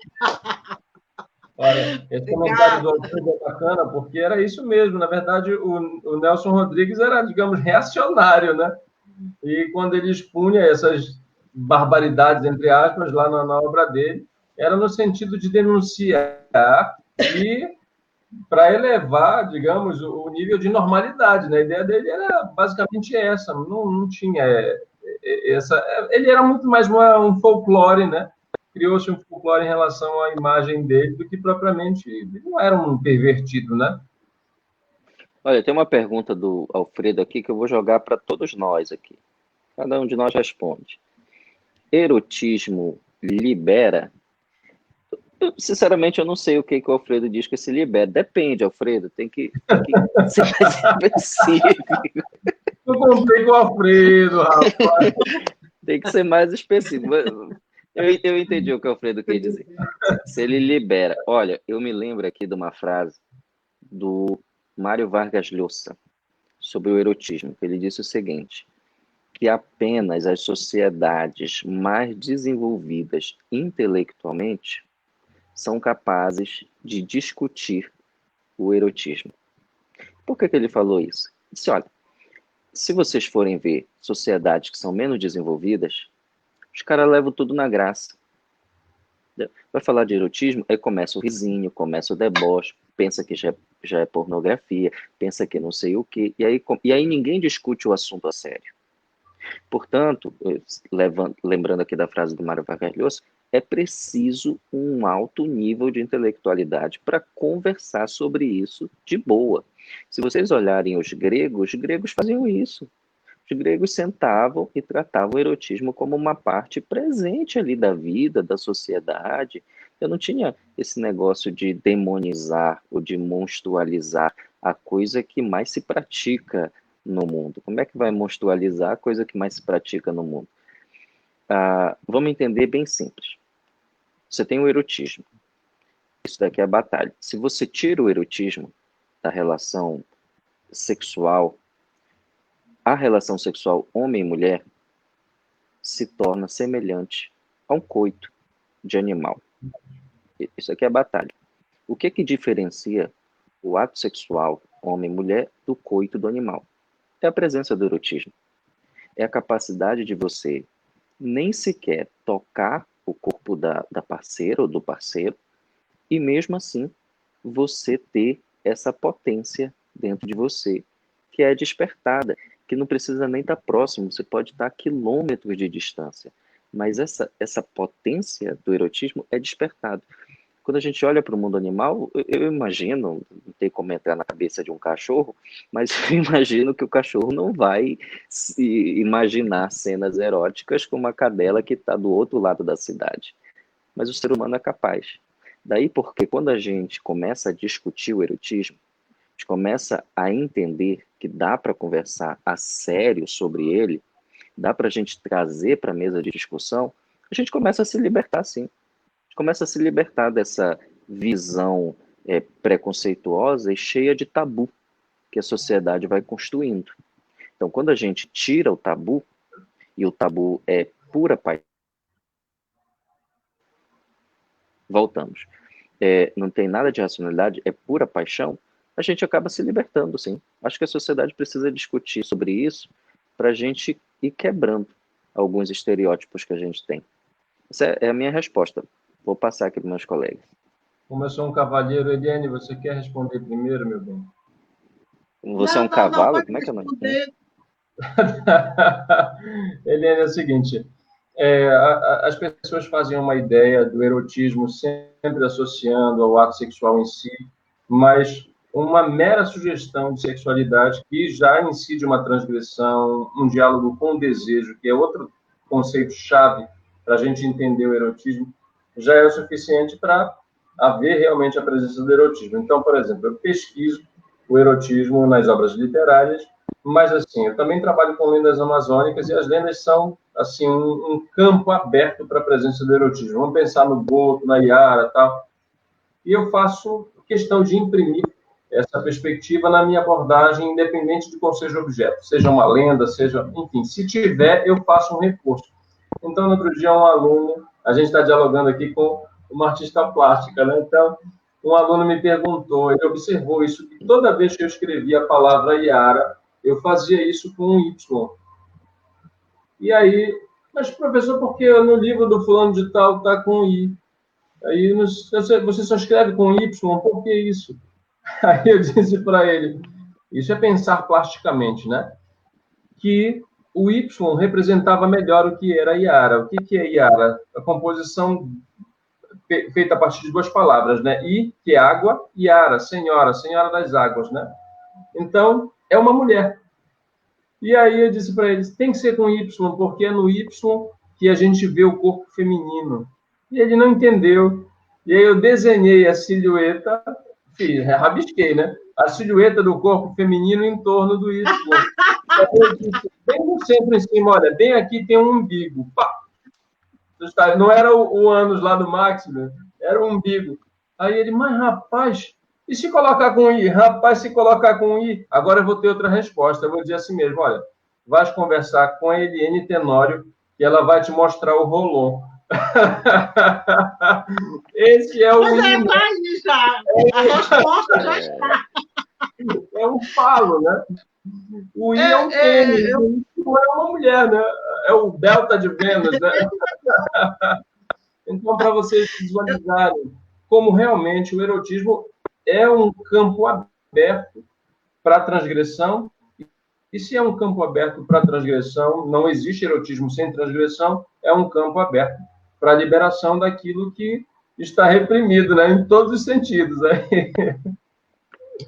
Olha, esse comentário do Alfredo é bacana, porque era isso mesmo. Na verdade, o Nelson Rodrigues era, digamos, reacionário, né? E quando ele expunha essas barbaridades, entre aspas, lá na obra dele, era no sentido de denunciar e para elevar, digamos, o nível de normalidade. Né? A ideia dele era basicamente essa, não tinha essa... Ele era muito mais um folclore, né? Criou-se um folclore em relação à imagem dele do que propriamente... Ele não era um pervertido, né? Olha, tem uma pergunta do Alfredo aqui que eu vou jogar para todos nós aqui. Cada um de nós responde. Erotismo libera? Sinceramente, eu não sei o que o Alfredo diz que se libera. Depende, Alfredo. Tem que ser mais específico. Eu comprei com o Alfredo, rapaz. Tem que ser mais específico. Eu entendi o que o Alfredo quer dizer. Se ele libera. Olha, eu me lembro aqui de uma frase do Mário Vargas Llosa sobre o erotismo, que ele disse o seguinte, que apenas as sociedades mais desenvolvidas intelectualmente são capazes de discutir o erotismo. Por que ele falou isso? Ele disse, olha, se vocês forem ver sociedades que são menos desenvolvidas, os caras levam tudo na graça. Vai falar de erotismo, aí começa o risinho, começa o deboche, pensa que já é pornografia, pensa que não sei o quê, e aí ninguém discute o assunto a sério. Portanto, lembrando aqui da frase do Mário Vargas Llosa, é preciso um alto nível de intelectualidade para conversar sobre isso de boa. Se vocês olharem os gregos faziam isso. Os gregos sentavam e tratavam o erotismo como uma parte presente ali da vida, da sociedade. Eu não tinha esse negócio de demonizar ou de monstrualizar a coisa que mais se pratica no mundo. Como é que vai monstrualizar a coisa que mais se pratica no mundo? Vamos entender bem simples. Você tem o erotismo. Isso daqui é a batalha. Se você tira o erotismo, da relação sexual, a relação sexual homem e mulher se torna semelhante a um coito de animal. Isso aqui é a batalha. O que diferencia o ato sexual homem e mulher do coito do animal? É a presença do erotismo. É a capacidade de você nem sequer tocar o corpo da parceira ou do parceiro, e mesmo assim você ter essa potência dentro de você, que é despertada, que não precisa nem estar próximo, você pode estar a quilômetros de distância, mas essa potência do erotismo é despertada. Quando a gente olha para o mundo animal, eu imagino, não tem como entrar na cabeça de um cachorro, mas eu imagino que o cachorro não vai se imaginar cenas eróticas com uma cadela que está do outro lado da cidade. Mas o ser humano é capaz. Daí porque quando a gente começa a discutir o erotismo, a gente começa a entender que dá para conversar a sério sobre ele, dá para a gente trazer para a mesa de discussão, a gente começa a se libertar, sim. Começa a se libertar dessa visão preconceituosa e cheia de tabu que a sociedade vai construindo. Então, quando a gente tira o tabu, e o tabu é pura paixão, voltamos, não tem nada de racionalidade, é pura paixão, a gente acaba se libertando, sim. Acho que a sociedade precisa discutir sobre isso para a gente ir quebrando alguns estereótipos que a gente tem. Essa é a minha resposta. Vou passar aqui para meus colegas. Como eu sou um cavalheiro, Eliane, você quer responder primeiro, meu bem? Você é um cavalo? Como é que é o nome? Eliane, é o seguinte, as pessoas fazem uma ideia do erotismo sempre associando ao ato sexual em si, mas uma mera sugestão de sexualidade que já incide uma transgressão, um diálogo com o desejo, que é outro conceito-chave para a gente entender o erotismo, já é o suficiente para haver realmente a presença do erotismo. Então, por exemplo, eu pesquiso o erotismo nas obras literárias, mas, assim, eu também trabalho com lendas amazônicas, e as lendas são, assim, um campo aberto para a presença do erotismo. Vamos pensar no Boto, na Iara e tal. E eu faço questão de imprimir essa perspectiva na minha abordagem, independente de qual seja o objeto, seja uma lenda, seja... Enfim, se tiver, eu faço um recurso. Então, no outro dia, um aluno... A gente está dialogando aqui com uma artista plástica, né? Então, um aluno me perguntou, ele observou isso, que toda vez que eu escrevia a palavra Iara, eu fazia isso com um Y. E aí, mas professor, por que no livro do fulano de tal está com I? Aí você só escreve com Y, por que isso? Aí eu disse para ele, isso é pensar plasticamente, né? Que o Y representava melhor o que era Iara. O que é Iara? A composição feita a partir de duas palavras, né? I, que é água, e Iara, senhora, senhora das águas, né? Então, é uma mulher. E aí eu disse para eles, tem que ser com Y, porque é no Y que a gente vê o corpo feminino. E ele não entendeu. E aí eu desenhei a silhueta, rabisquei, né? A silhueta do corpo feminino em torno do Y. Eu disse, bem no centro em cima, olha, bem aqui tem um umbigo. Pá! Não era o ânus lá do Maximus, era o umbigo. Aí ele, mas rapaz, e se colocar com I? Rapaz, se colocar com I, agora eu vou ter outra resposta. Eu vou dizer assim mesmo, olha, vais conversar com a Eliane Tenório, que ela vai te mostrar o rolon. Esse é o... Mas já, a resposta já está. É um falo, né? O I é um pênis, não é uma mulher, né? É o delta de Vênus, né? Então, para vocês visualizarem como realmente o erotismo é um campo aberto para a transgressão, e se é um campo aberto para a transgressão, não existe erotismo sem transgressão, é um campo aberto para a liberação daquilo que está reprimido, né? Em todos os sentidos. Né?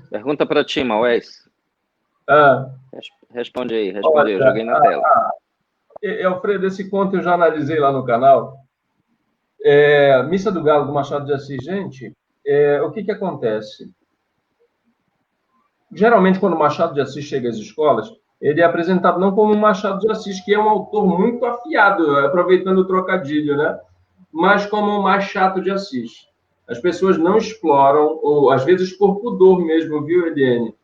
Pergunta para ti, Maués. Responde aí, Olha, eu joguei na tela. Alfredo, esse conto eu já analisei lá no canal. Missa do Galo, do Machado de Assis. Gente, o que acontece? Geralmente, quando o Machado de Assis chega às escolas, ele é apresentado não como Machado de Assis, que é um autor muito afiado, aproveitando o trocadilho, né? Mas como o Machado de Assis. as pessoas não exploram, ou às vezes por pudor mesmo, viu, Eliane,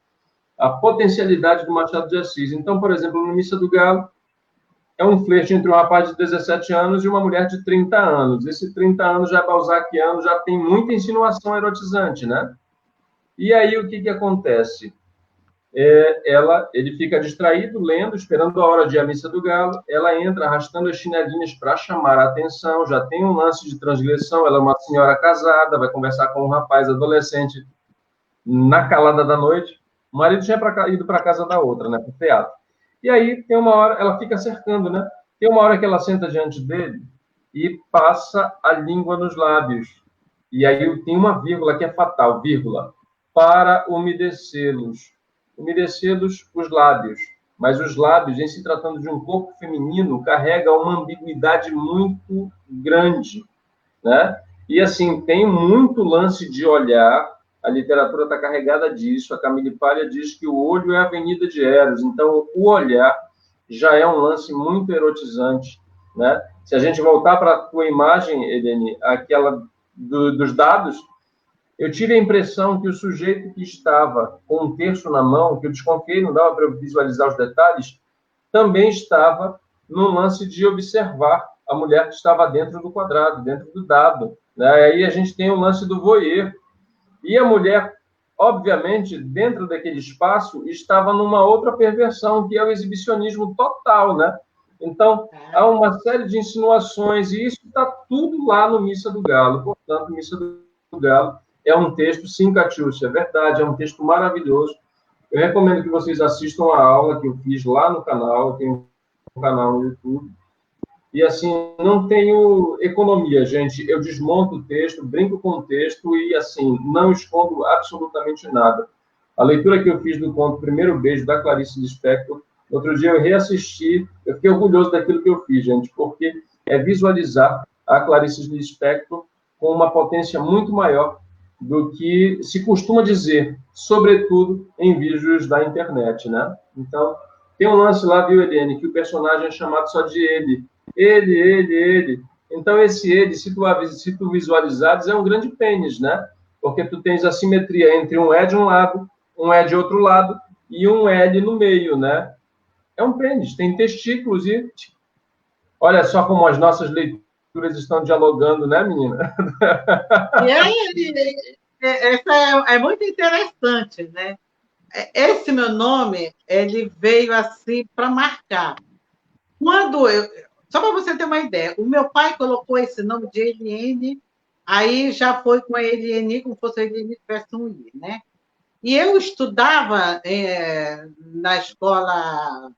a potencialidade do Machado de Assis. Então, por exemplo, no Missa do Galo, é um flerte entre um rapaz de 17 anos e uma mulher de 30 anos. Esse 30 anos já é balzaquiano, já tem muita insinuação erotizante, né? E aí, o que acontece? Ele fica distraído, lendo, esperando a hora de ir à Missa do Galo, ela entra arrastando as chinelinhas para chamar a atenção, já tem um lance de transgressão, ela é uma senhora casada, vai conversar com um rapaz adolescente na calada da noite, o marido tinha ido para a casa da outra, né, para o teatro. E aí, tem uma hora, ela fica cercando, né? Tem uma hora que ela senta diante dele e passa a língua nos lábios. E aí tem uma vírgula que é fatal, vírgula, para umedecê-los os lábios. Mas os lábios, em se tratando de um corpo feminino, carrega uma ambiguidade muito grande, né? E, assim, tem muito lance de olhar, a literatura está carregada disso, a Camille Paglia diz que o olho é a avenida de Eros, então o olhar já é um lance muito erotizante, né? Se a gente voltar para a tua imagem, Eliane, aquela dos dados, eu tive a impressão que o sujeito que estava com um terço na mão, que eu desconfiei, não dava para visualizar os detalhes, também estava no lance de observar a mulher que estava dentro do quadrado, dentro do dado, né? Aí a gente tem o lance do voyeur. E a mulher, obviamente, dentro daquele espaço, estava numa outra perversão, que é o exibicionismo total, né? Então, há uma série de insinuações, e isso está tudo lá no Missa do Galo. Portanto, Missa do Galo é um texto, sim, Catiúcia, é verdade, é um texto maravilhoso. Eu recomendo que vocês assistam a aula que eu fiz lá no canal, eu tenho um canal no YouTube. E, assim, não tenho economia, gente. Eu desmonto o texto, brinco com o texto e, assim, não escondo absolutamente nada. A leitura que eu fiz do conto Primeiro Beijo, da Clarice Lispector, outro dia eu reassisti, eu fiquei orgulhoso daquilo que eu fiz, gente, porque é visualizar a Clarice Lispector com uma potência muito maior do que se costuma dizer, sobretudo em vídeos da internet, né? Então, tem um lance lá, viu, Eliane, que o personagem é chamado só de ele. Ele. Então, esse ele, se tu visualizares, é um grande pênis, né? Porque tu tens a simetria entre um E de um lado, um E de outro lado e um L no meio, né? É um pênis, tem testículos e... Olha só como as nossas leituras estão dialogando, né, menina? E aí, essa é muito interessante, né? Esse meu nome, ele veio assim para marcar. Só para você ter uma ideia, o meu pai colocou esse nome de Eliane, aí já foi com a Eliane, como se fosse a Eliane tivesse um I, né? E eu estudava na escola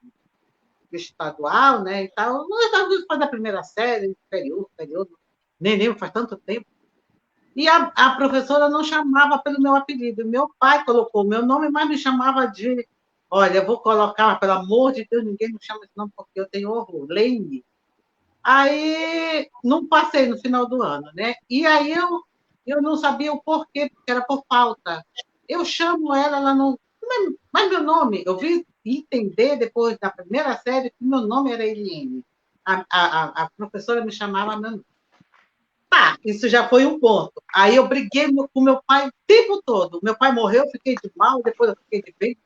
estadual, né, e tal, não da primeira série, período, nem lembro, faz tanto tempo. E a professora não chamava pelo meu apelido. Meu pai colocou o meu nome, mas me chamava de... Olha, eu vou colocar, pelo amor de Deus, ninguém me chama esse nome porque eu tenho horror. Leine. Aí, não passei no final do ano, né? E aí eu não sabia o porquê, porque era por falta. Eu chamo ela não... Mas meu nome, eu vim entender depois da primeira série que meu nome era Eliane. A professora me chamava meu nome. Tá, isso já foi um ponto. Aí eu briguei com meu pai o tempo todo. Meu pai morreu, eu fiquei de mal, depois eu fiquei de bem,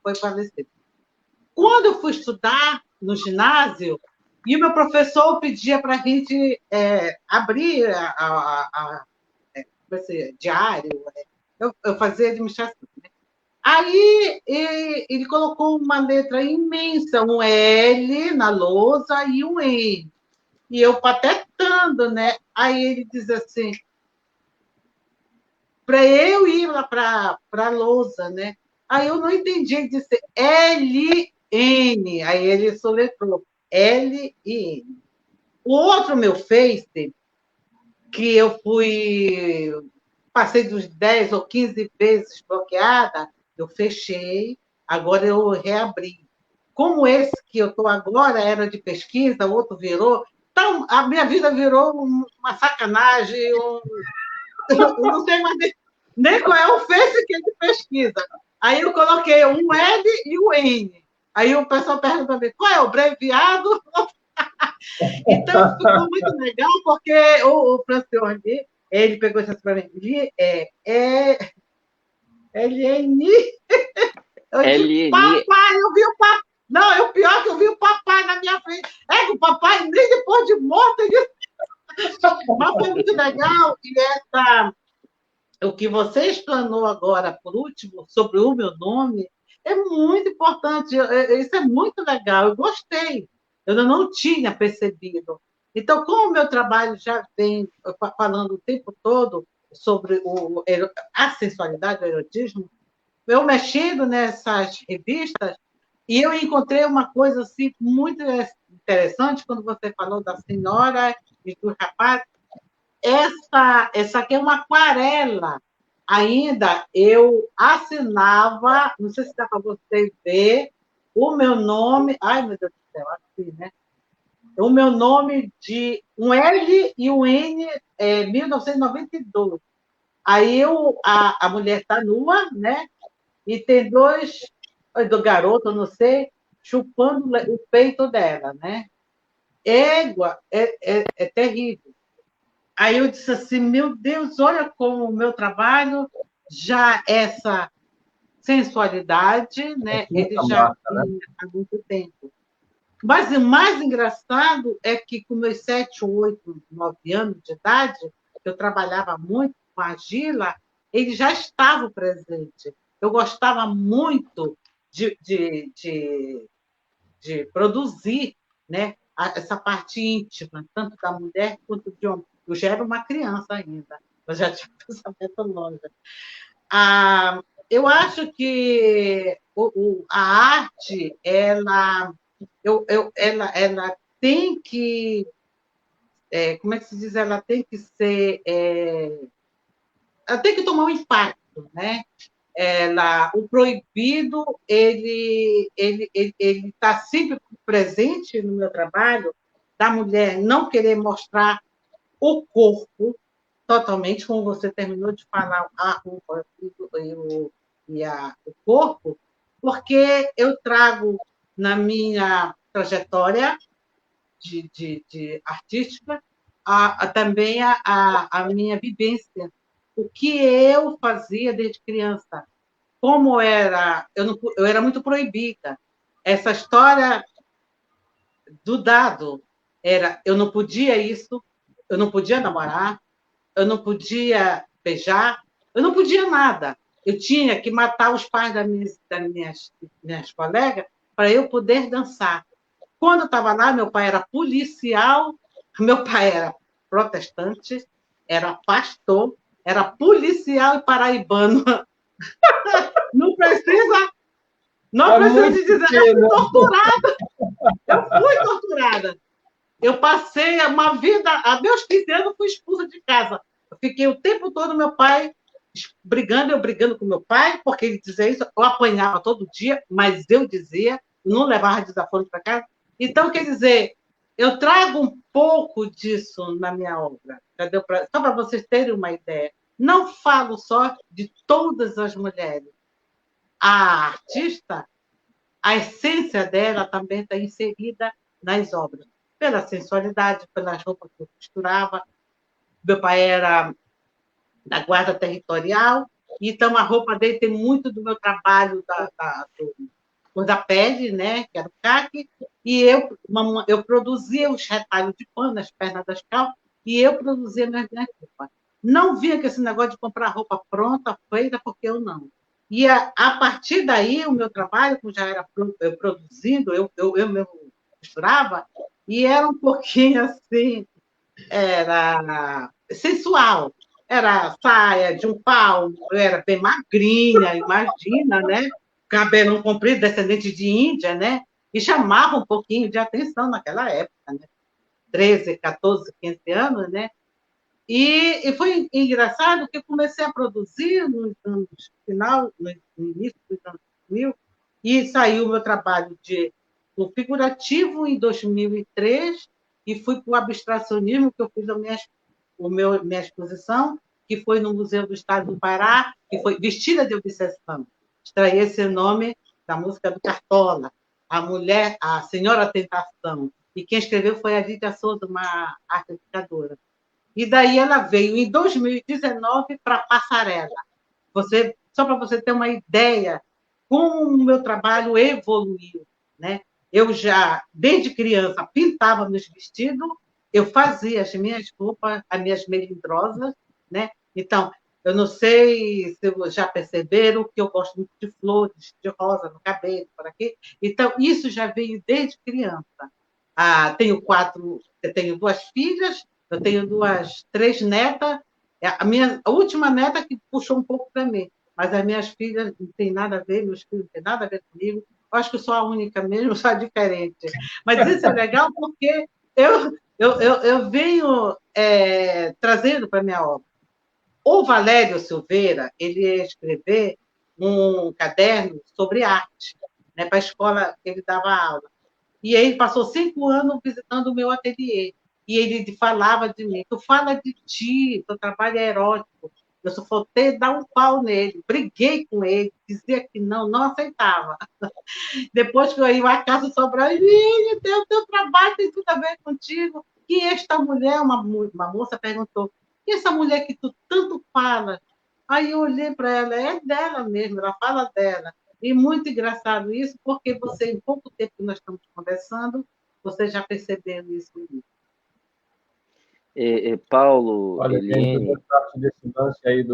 foi falecido. Quando eu fui estudar no ginásio, e o meu professor pedia para a gente abrir diário, eu fazia administração. Né? Aí ele colocou uma letra imensa, um L na lousa e um N. E eu patetando, né? Aí ele diz assim, para eu ir lá para a lousa, né? Aí eu não entendi, ele disse L-N. Aí ele soletrou L-I-N. O outro meu Face, que eu passei dos 10 ou 15 vezes bloqueada, eu fechei, agora eu reabri. Como esse que eu estou agora era de pesquisa, o outro virou... Então, a minha vida virou uma sacanagem, eu não sei mais nem qual é o Face que é de pesquisa. Aí eu coloquei um L e um N. Aí o pessoal pergunta para mim, qual é o abreviado? Então, ficou muito legal, porque o Francione Ele pegou e disse para mim, Eliane. Eu disse, papai, eu vi o papai. Não, o pior é que eu vi o papai na minha frente. O papai nem depois de morto. Mas foi muito legal. E o que você explanou agora, por último, sobre o meu nome, é muito importante. Isso é muito legal. Eu gostei. Eu não tinha percebido. Então, como o meu trabalho já vem falando o tempo todo sobre a sensualidade, o erotismo, eu mexendo nessas revistas, e eu encontrei uma coisa assim, muito interessante quando você falou da senhora e do rapaz. Essa aqui é uma aquarela. Ainda eu assinava, não sei se dá para vocês ver, o meu nome. Ai, meu Deus do céu, assim, né? O meu nome de um L e um N, 1992. Aí a mulher está nua, né? E tem do garoto, não sei, chupando o peito dela, né? Égua, é terrível. Aí eu disse assim, meu Deus, olha como o meu trabalho, já essa sensualidade, né? Ele já tinha há muito tempo. Mas o mais engraçado é que com meus 7, 8, 9 anos de idade, eu trabalhava muito com a argila, ele já estava presente. Eu gostava muito de produzir, né, essa parte íntima, tanto da mulher quanto de homem. Eu já era uma criança ainda, eu já tinha pensamento longe. Eu acho que a arte, ela tem que, como é que se diz? Ela tem que ser, ela tem que tomar um impacto, né? O proibido ele está sempre presente no meu trabalho, da mulher não querer mostrar o corpo totalmente, como você terminou de falar, a roupa o corpo, porque eu trago na minha trajetória de artística também a minha vivência, o que eu fazia desde criança. Como eu era muito proibida. Essa história do dado eu não podia isso, eu não podia namorar, eu não podia beijar, eu não podia nada. Eu tinha que matar os pais das minhas colegas para eu poder dançar. Quando eu estava lá, meu pai era policial, meu pai era protestante, era pastor, era policial e paraibano. Não precisa de dizer, eu fui torturada. Eu fui torturada. Eu passei uma vida, a meus 15 anos, fui expulsa de casa. Eu fiquei o tempo todo, meu pai brigando, eu brigando com meu pai, porque ele dizia isso, eu apanhava todo dia, mas eu dizia, não levava desaforo para casa. Então, quer dizer, eu trago um pouco disso na minha obra, entendeu? Só para vocês terem uma ideia. Não falo só de todas as mulheres. A artista, a essência dela também está inserida nas obras, pela sensualidade, pelas roupas que eu costurava. Meu pai era da Guarda Territorial, então a roupa dele tem muito do meu trabalho da pele, né, que era o caque, e eu produzia os retalhos de pano nas pernas das calças, e eu produzia minhas roupas. Não via que esse negócio de comprar roupa pronta, feita, porque eu não. E a partir daí, o meu trabalho, como já era produzido, eu mesmo costurava, e era um pouquinho assim, era sensual. Era saia de um palmo, eu era bem magrinha, imagina, né? Cabelo comprido, descendente de Índia, né? E chamava um pouquinho de atenção naquela época, né? 13, 14, 15 anos, né? E foi engraçado que eu comecei a produzir no início dos anos 2000, e saiu o meu trabalho do figurativo em 2003, e fui para o abstracionismo, que eu fiz minha exposição, que foi no Museu do Estado do Pará, que foi Vestida de Obsessão. Extraí esse nome da música do Cartola, a Senhora Tentação. E quem escreveu foi a Lídia Souza, uma arte educadora. E daí ela veio em 2019 para Passarela. Só para você ter uma ideia como o meu trabalho evoluiu, né? Eu já, desde criança, pintava meus vestidos, eu fazia as minhas roupas, as minhas melindrosas, né? Então, eu não sei se já perceberam que eu gosto muito de flores, de rosa no cabelo, por aqui. Então, isso já veio desde criança. Eu tenho 2 filhas, eu tenho 3 netas. A última neta que puxou um pouco para mim, mas as minhas filhas não têm nada a ver, meus filhos não têm nada a ver comigo. Eu acho que eu sou a única mesmo, só diferente. Mas isso é legal porque eu venho trazendo para a minha obra. O Valério Silveira, ele ia escrever um caderno sobre arte, né, para a escola que ele dava aula. E ele passou 5 anos visitando o meu ateliê. E ele falava de mim, tu fala de ti, teu trabalho é erótico. Eu só faltei dar um pau nele, briguei com ele, dizia que não aceitava. Depois que eu ia à casa Sobral, ele, teu trabalho tem tudo a ver contigo. E esta mulher, uma moça perguntou, e essa mulher que tu tanto fala? Aí eu olhei para ela, é dela mesmo, ela fala dela. E muito engraçado isso, porque você, em pouco tempo que nós estamos conversando, você já percebeu isso. Paulo, Olha, gente, eu Eliene, parte desse lance aí de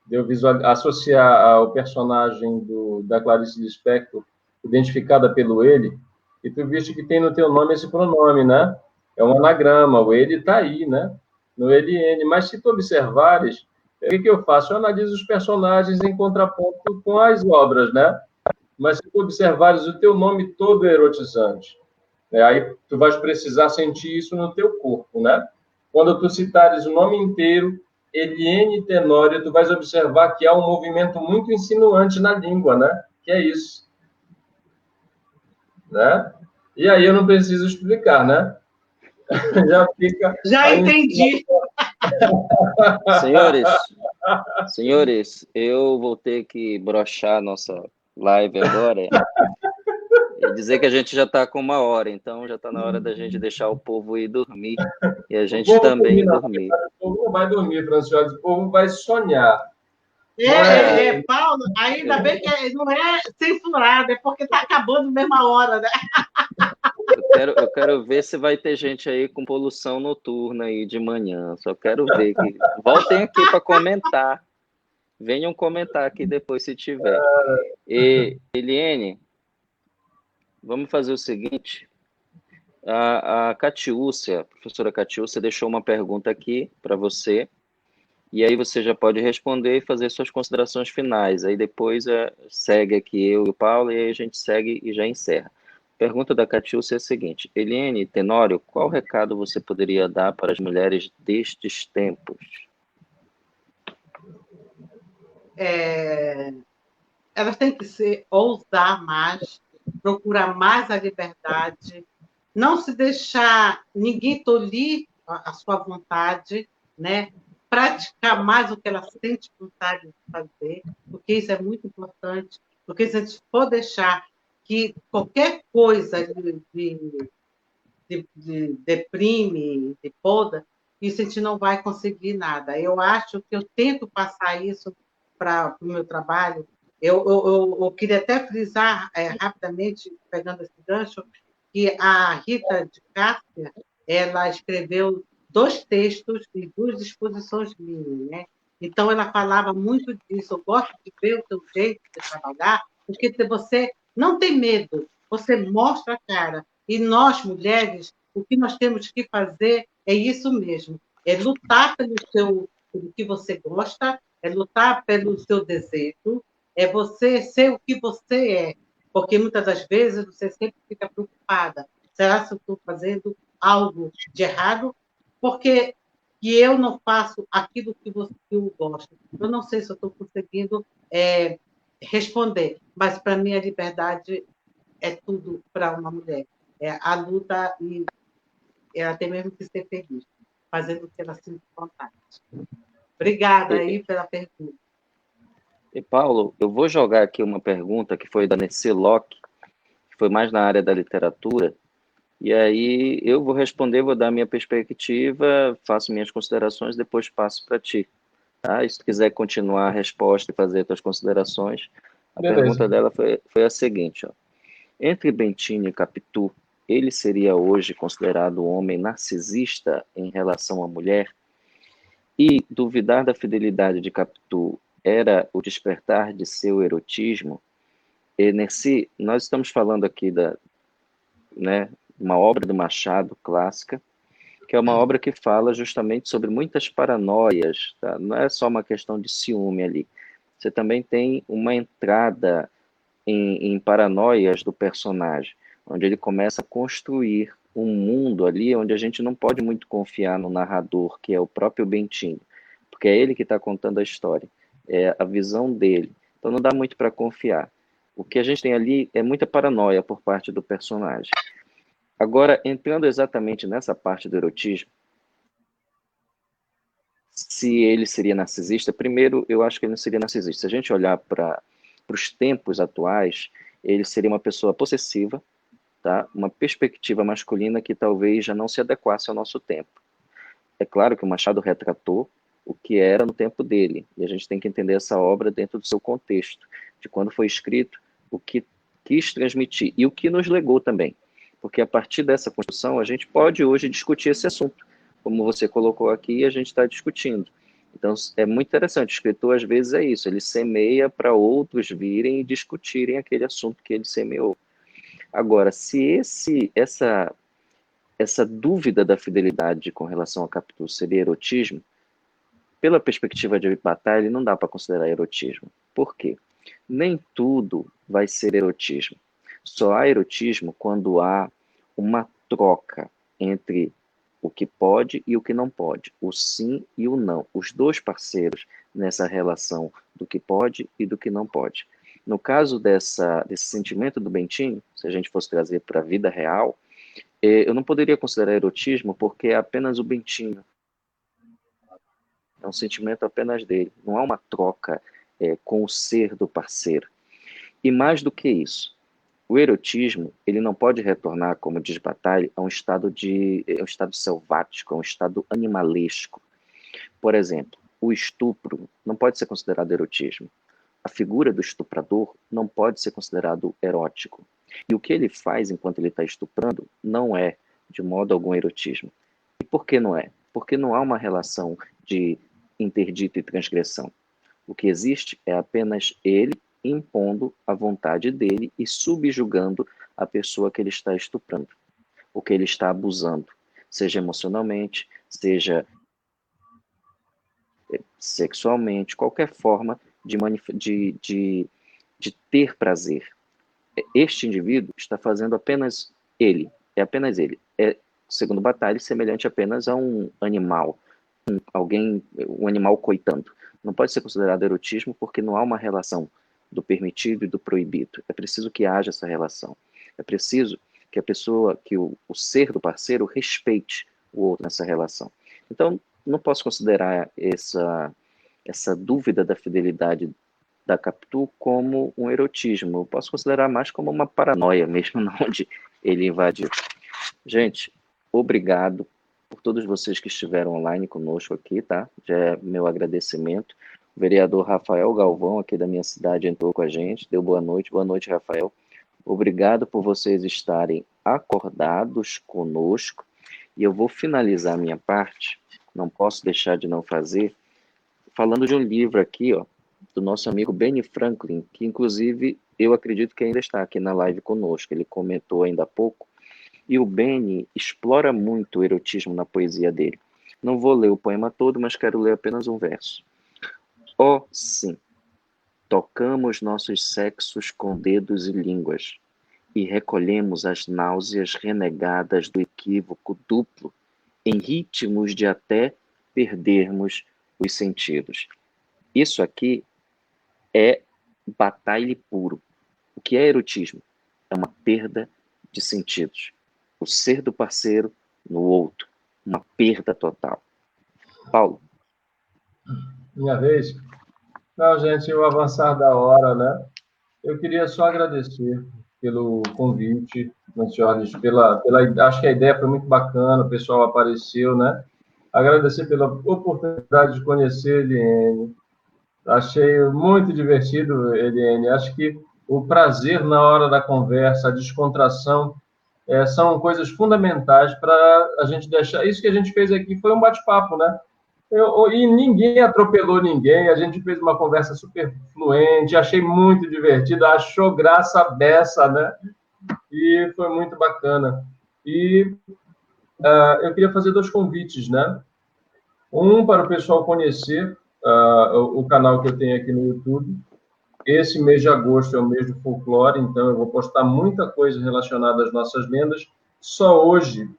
eu associar ao personagem da Clarice Lispector, identificada pelo ele, e tu viste que tem no teu nome esse pronome, né? É um anagrama, o ele está aí, né? No ele e ele. Mas se tu observares, o que eu faço? Eu analiso os personagens em contraponto com as obras, né? Mas se tu observares, o teu nome todo é erotizante. Aí tu vais precisar sentir isso no teu corpo, né? Quando tu citares o nome inteiro, Eliene Tenório, tu vais observar que há um movimento muito insinuante na língua, né? Que é isso, né? E aí eu não preciso explicar, né? Já fica... Já entendi. Senhores, eu vou ter que brochar nossa live agora e dizer que a gente já está com 1 hora, então já está na hora da gente deixar o povo ir dormir e a gente também ir dormir. O povo não vai dormir, Franciosa, o povo vai sonhar. Paulo, ainda bem que não é censurado, é porque está acabando na mesma hora, né? Eu quero ver se vai ter gente aí com poluição noturna aí de manhã. Só quero ver que voltem aqui para comentar. Venham comentar aqui depois se tiver. Eliene, vamos fazer o seguinte. A Catiúcia, a professora Catiúcia, deixou uma pergunta aqui para você. E aí você já pode responder e fazer suas considerações finais. Aí depois segue aqui eu e o Paulo, e aí a gente segue e já encerra. A pergunta da Catiúcia é a seguinte: Eliene Tenório, qual recado você poderia dar para as mulheres destes tempos? Elas têm que ousar mais, procurar mais a liberdade, não se deixar ninguém tolir a sua vontade, né? Praticar mais o que ela sente vontade de fazer, porque isso é muito importante, porque se a gente for deixar que qualquer coisa de deprime, de poda, isso a gente não vai conseguir nada. Eu acho que eu tento passar isso para o meu trabalho. Eu queria até frisar rapidamente, pegando esse gancho, que a Rita de Cássia, ela escreveu 2 textos e 2 exposições minhas, né? Então, ela falava muito disso. Eu gosto de ver o seu jeito de trabalhar, porque você não tem medo, você mostra a cara. E nós, mulheres, o que nós temos que fazer é isso mesmo, é lutar pelo que você gosta, é lutar pelo seu desejo, é você ser o que você é. Porque muitas das vezes você sempre fica preocupada. Será que eu estou fazendo algo de errado? Porque eu não faço aquilo que eu gosto. Eu não sei se eu estou conseguindo responder, mas para mim a liberdade é tudo para uma mulher. É a luta e ela tem mesmo que ser feliz, fazendo o que ela sente vontade. Obrigada aí pela pergunta. E Paulo, eu vou jogar aqui uma pergunta que foi da Nessie Locke, que foi mais na área da literatura, E aí eu vou responder, vou dar minha perspectiva, faço minhas considerações, depois passo para ti. Tá? E se tu quiser continuar a resposta e fazer tuas considerações, a Beleza. pergunta dela foi a seguinte, ó. Entre Bentinho e Capitu, ele seria hoje considerado um homem narcisista em relação à mulher? E duvidar da fidelidade de Capitu era o despertar de seu erotismo? E nesse, nós estamos falando aqui né, uma obra do Machado clássica, que é uma obra que fala justamente sobre muitas paranoias, tá? Não é só uma questão de ciúme ali. Você também tem uma entrada em paranoias do personagem, onde ele começa a construir um mundo ali onde a gente não pode muito confiar no narrador, que é o próprio Bentinho, porque é ele que está contando a história, é a visão dele. Então não dá muito para confiar. O que a gente tem ali é muita paranoia por parte do personagem. Agora, entrando exatamente nessa parte do erotismo, se ele seria narcisista, primeiro, eu acho que ele não seria narcisista. Se a gente olhar para os tempos atuais, ele seria uma pessoa possessiva, tá? Uma perspectiva masculina que talvez já não se adequasse ao nosso tempo. É claro que o Machado retratou o que era no tempo dele, e a gente tem que entender essa obra dentro do seu contexto, de quando foi escrito, o que quis transmitir e o que nos legou também. Porque a partir dessa construção, a gente pode hoje discutir esse assunto. Como você colocou aqui, a gente está discutindo. Então, é muito interessante. O escritor, às vezes, é isso. Ele semeia para outros virem e discutirem aquele assunto que ele semeou. Agora, se essa dúvida da fidelidade com relação a Capitu seria erotismo, pela perspectiva de batalha, não dá para considerar erotismo. Por quê? Nem tudo vai ser erotismo. Só há erotismo quando há uma troca entre o que pode e o que não pode, o sim e o não, os dois parceiros nessa relação do que pode e do que não pode. No caso desse sentimento do Bentinho, se a gente fosse trazer para a vida real, eu não poderia considerar erotismo porque é apenas o Bentinho. É um sentimento apenas dele. Não há uma troca com o ser do parceiro. E mais do que isso, o erotismo ele não pode retornar, como diz Bataille, a um estado selvático, a um estado animalesco. Por exemplo, o estupro não pode ser considerado erotismo. A figura do estuprador não pode ser considerado erótico. E o que ele faz enquanto ele está estuprando não é, de modo algum, erotismo. E por que não é? Porque não há uma relação de interdito e transgressão. O que existe é apenas ele impondo a vontade dele e subjugando a pessoa que ele está estuprando, o que ele está abusando, seja emocionalmente, seja sexualmente, qualquer forma de ter prazer. Este indivíduo está fazendo apenas ele, é apenas ele. É, segundo Bataille, semelhante apenas a um animal, um animal coitando. Não pode ser considerado erotismo porque não há uma relação do permitido e do proibido. É preciso que haja essa relação. É preciso que a pessoa, que o ser do parceiro respeite o outro nessa relação. Então, não posso considerar essa dúvida da fidelidade da Capitu como um erotismo. Eu posso considerar mais como uma paranoia mesmo, onde ele invadiu. Gente, obrigado por todos vocês que estiveram online conosco aqui, tá? Já é meu agradecimento. O vereador Rafael Galvão, aqui da minha cidade, entrou com a gente, deu boa noite. Boa noite, Rafael. Obrigado por vocês estarem acordados conosco. E eu vou finalizar a minha parte, não posso deixar de não fazer, falando de um livro aqui, ó, do nosso amigo Benny Franklin, que inclusive eu acredito que ainda está aqui na live conosco. Ele comentou ainda há pouco. E o Benny explora muito o erotismo na poesia dele. Não vou ler o poema todo, mas quero ler apenas um verso. Oh, sim, tocamos nossos sexos com dedos e línguas, e recolhemos as náuseas renegadas do equívoco duplo, em ritmos de até perdermos os sentidos. Isso aqui é batalha puro. O que é erotismo? É uma perda de sentidos. O ser do parceiro no outro. Uma perda total. Paulo. Minha vez. Não, gente, o avançar da hora, né? Eu queria só agradecer pelo convite, Francioles, acho que a ideia foi muito bacana, o pessoal apareceu, né? Agradecer pela oportunidade de conhecer, Eliane. Achei muito divertido, Eliane. Acho que o prazer na hora da conversa, a descontração, são coisas fundamentais para a gente deixar... Isso que a gente fez aqui foi um bate-papo, né? E ninguém atropelou ninguém, a gente fez uma conversa super fluente, achei muito divertido, achou graça a beça, né? E foi muito bacana. E eu queria fazer 2 convites, né? Um para o pessoal conhecer o canal que eu tenho aqui no YouTube. Esse mês de agosto é o mês do folclore, então eu vou postar muita coisa relacionada às nossas lendas. Só hoje,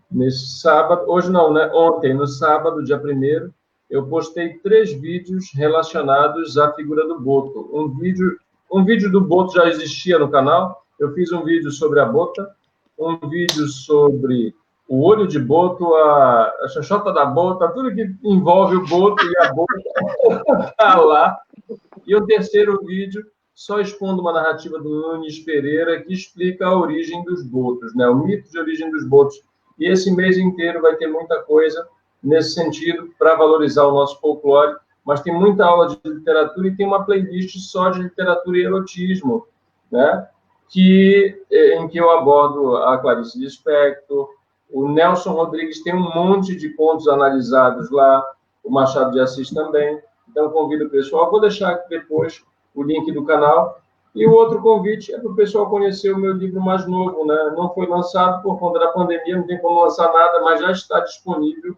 nesse sábado, hoje não, né? Ontem, no sábado, dia 1º, eu postei 3 vídeos relacionados à figura do Boto. Um vídeo do Boto já existia no canal. Eu fiz um vídeo sobre a bota, um vídeo sobre o olho de boto, a xoxota da bota, tudo que envolve o boto e a bota está lá. E o 3º vídeo, só expondo uma narrativa do Nunes Pereira que explica a origem dos botos, né? O mito de origem dos botos. E esse mês inteiro vai ter muita coisa nesse sentido para valorizar o nosso folclore, mas tem muita aula de literatura e tem uma playlist só de literatura e erotismo, né? Em que eu abordo a Clarice Lispector, o Nelson Rodrigues tem um monte de contos analisados lá, o Machado de Assis também. Então, convido o pessoal. Vou deixar aqui depois o link do canal. E o outro convite é para o pessoal conhecer o meu livro mais novo, né? Não foi lançado por conta da pandemia, não tem como lançar nada, mas já está disponível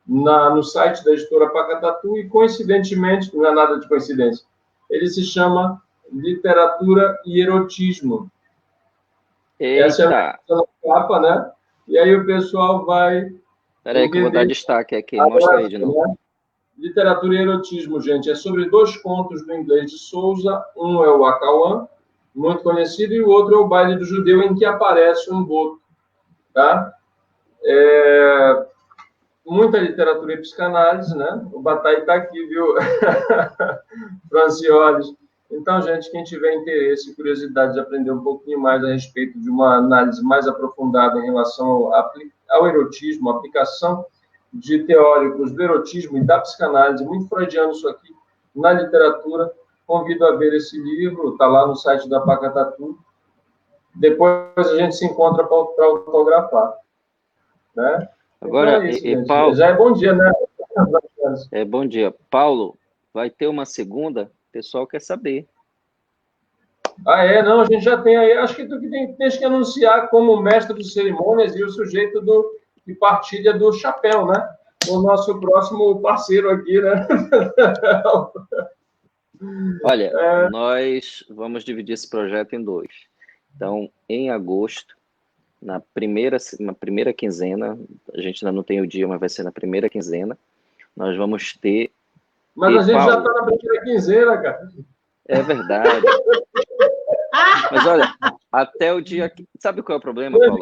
no site da editora Pacatatu e, coincidentemente, não é nada de coincidência, ele se chama Literatura e Erotismo. Eita. Essa é a capa, né? E aí o pessoal vai... Espera aí que eu vou dar destaque aqui. Mostra aí de novo. Né? Literatura e Erotismo, gente, é sobre 2 contos do Inglês de Souza. Um é o Acauã, muito conhecido, e o outro é o Baile do Judeu, em que aparece um boto. Tá? Muita literatura e psicanálise, né? O Bataille está aqui, viu? Francioles. Então, gente, quem tiver interesse e curiosidade de aprender um pouquinho mais a respeito de uma análise mais aprofundada em relação ao erotismo, a aplicação de teóricos do erotismo e da psicanálise, muito freudiano isso aqui, na literatura, convido a ver esse livro, está lá no site da Pacatatu. Depois a gente se encontra para autografar. Né? Agora, então é isso, Paulo... Já é bom dia, né? Bom dia. Paulo, vai ter uma segunda? O pessoal quer saber. Não, a gente já tem aí. Acho que tu tens que anunciar como mestre de cerimônias e o sujeito que partilha do chapéu, né? O nosso próximo parceiro aqui, né? Olha, nós vamos dividir esse projeto em 2. Então, em agosto, na primeira quinzena, a gente ainda não tem o dia, mas vai ser na primeira quinzena, nós vamos ter... Mas a gente já está na primeira quinzena, cara. É verdade. Mas olha, até o dia... Sabe qual é o problema, Paulo?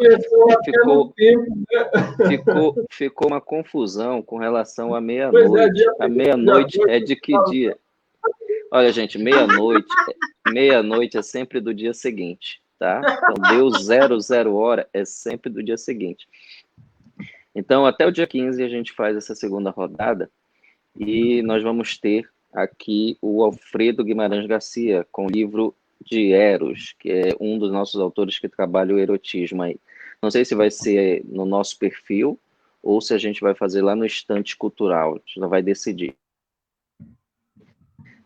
Ficou uma confusão com relação à meia-noite. A meia-noite é de que dia? Olha, gente, meia-noite é sempre do dia seguinte, tá? Então, deu 00 hora, é sempre do dia seguinte. Então, até o dia 15 a gente faz essa segunda rodada e nós vamos ter aqui o Alfredo Guimarães Garcia com o livro de Eros, que é um dos nossos autores que trabalha o erotismo aí. Não sei se vai ser no nosso perfil ou se a gente vai fazer lá no Estante Cultural, a gente não vai decidir.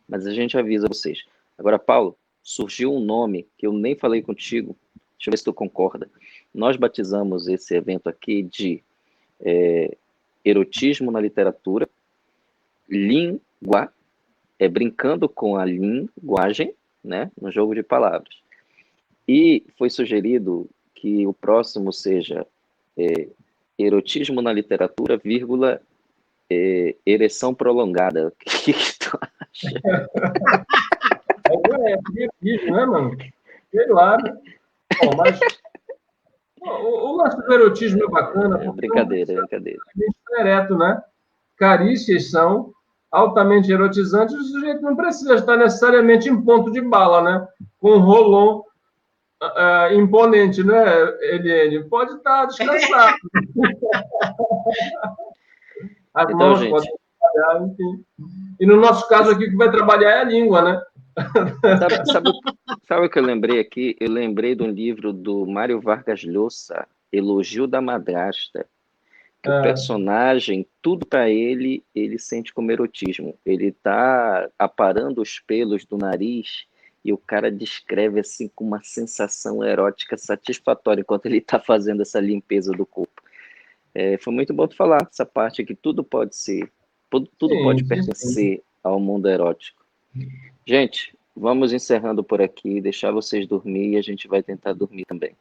Mas a gente avisa vocês. Agora, Paulo, surgiu um nome que eu nem falei contigo, deixa eu ver se tu concorda. Nós batizamos esse evento aqui de Erotismo na Literatura, Língua, brincando com a linguagem, né, no jogo de palavras. E foi sugerido que o próximo seja Erotismo na Literatura, vírgula, ereção prolongada. O que tu acha? Né, mano? Sei lá, né? Bom, mas o lance do erotismo é bacana. Brincadeira. É ereto, né? Carícias são altamente erotizantes, o sujeito não precisa estar necessariamente em ponto de bala, né? Com um rolon imponente, não é, Eliane? Pode estar descansado. As Então, mãos gente, podem trabalhar, enfim. E no nosso caso aqui, o que vai trabalhar é a língua, né? sabe o que eu lembrei aqui? Eu lembrei de um livro do Mário Vargas Llosa, Elogio da Madrasta, que o personagem, tudo para ele sente como erotismo. Ele está aparando os pelos do nariz e o cara descreve assim com uma sensação erótica satisfatória enquanto ele está fazendo essa limpeza do corpo. Foi muito bom tu falar essa parte aqui. Tudo pode ser, tudo pode pertencer ao mundo erótico. Gente, vamos encerrando por aqui, deixar vocês dormir e a gente vai tentar dormir também.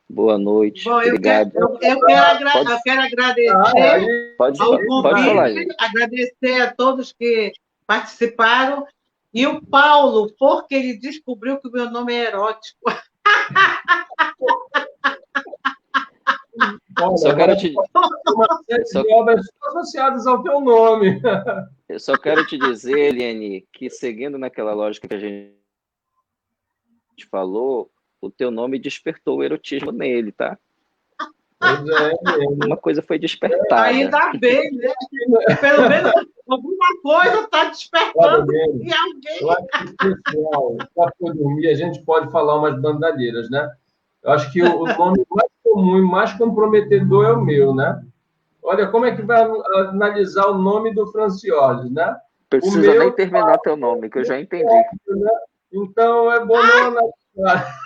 Boa noite. Bom, obrigado. Eu quero agradecer pode ao convite, falar, agradecer a todos que participaram. E o Paulo, porque ele descobriu que o meu nome é erótico. Só quero te obras associadas ao teu nome. Eu só quero te dizer, Eliane, que seguindo naquela lógica que a gente falou, o teu nome despertou o erotismo nele, tá? Uma coisa foi despertada. Ainda bem, né? Pelo menos alguma coisa está despertando em alguém. Eu acho que, pessoal, para dormir, a gente pode falar umas bandalheiras, né? Eu acho que o nome mais comum e mais comprometedor é o meu, né? Olha, como é que vai analisar o nome do Francioli, né? Precisa nem terminar teu nome, que eu já entendi. Né? Então, é bom não analisar.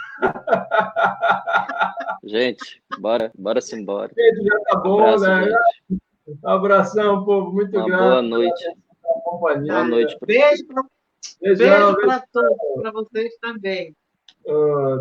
Gente, bora-se embora. Gente, já tá bom, abraço, né? Gente. Um abração, povo. Muito Uma grato. Boa noite. Boa noite. Beijo para todos, para vocês também. Oh,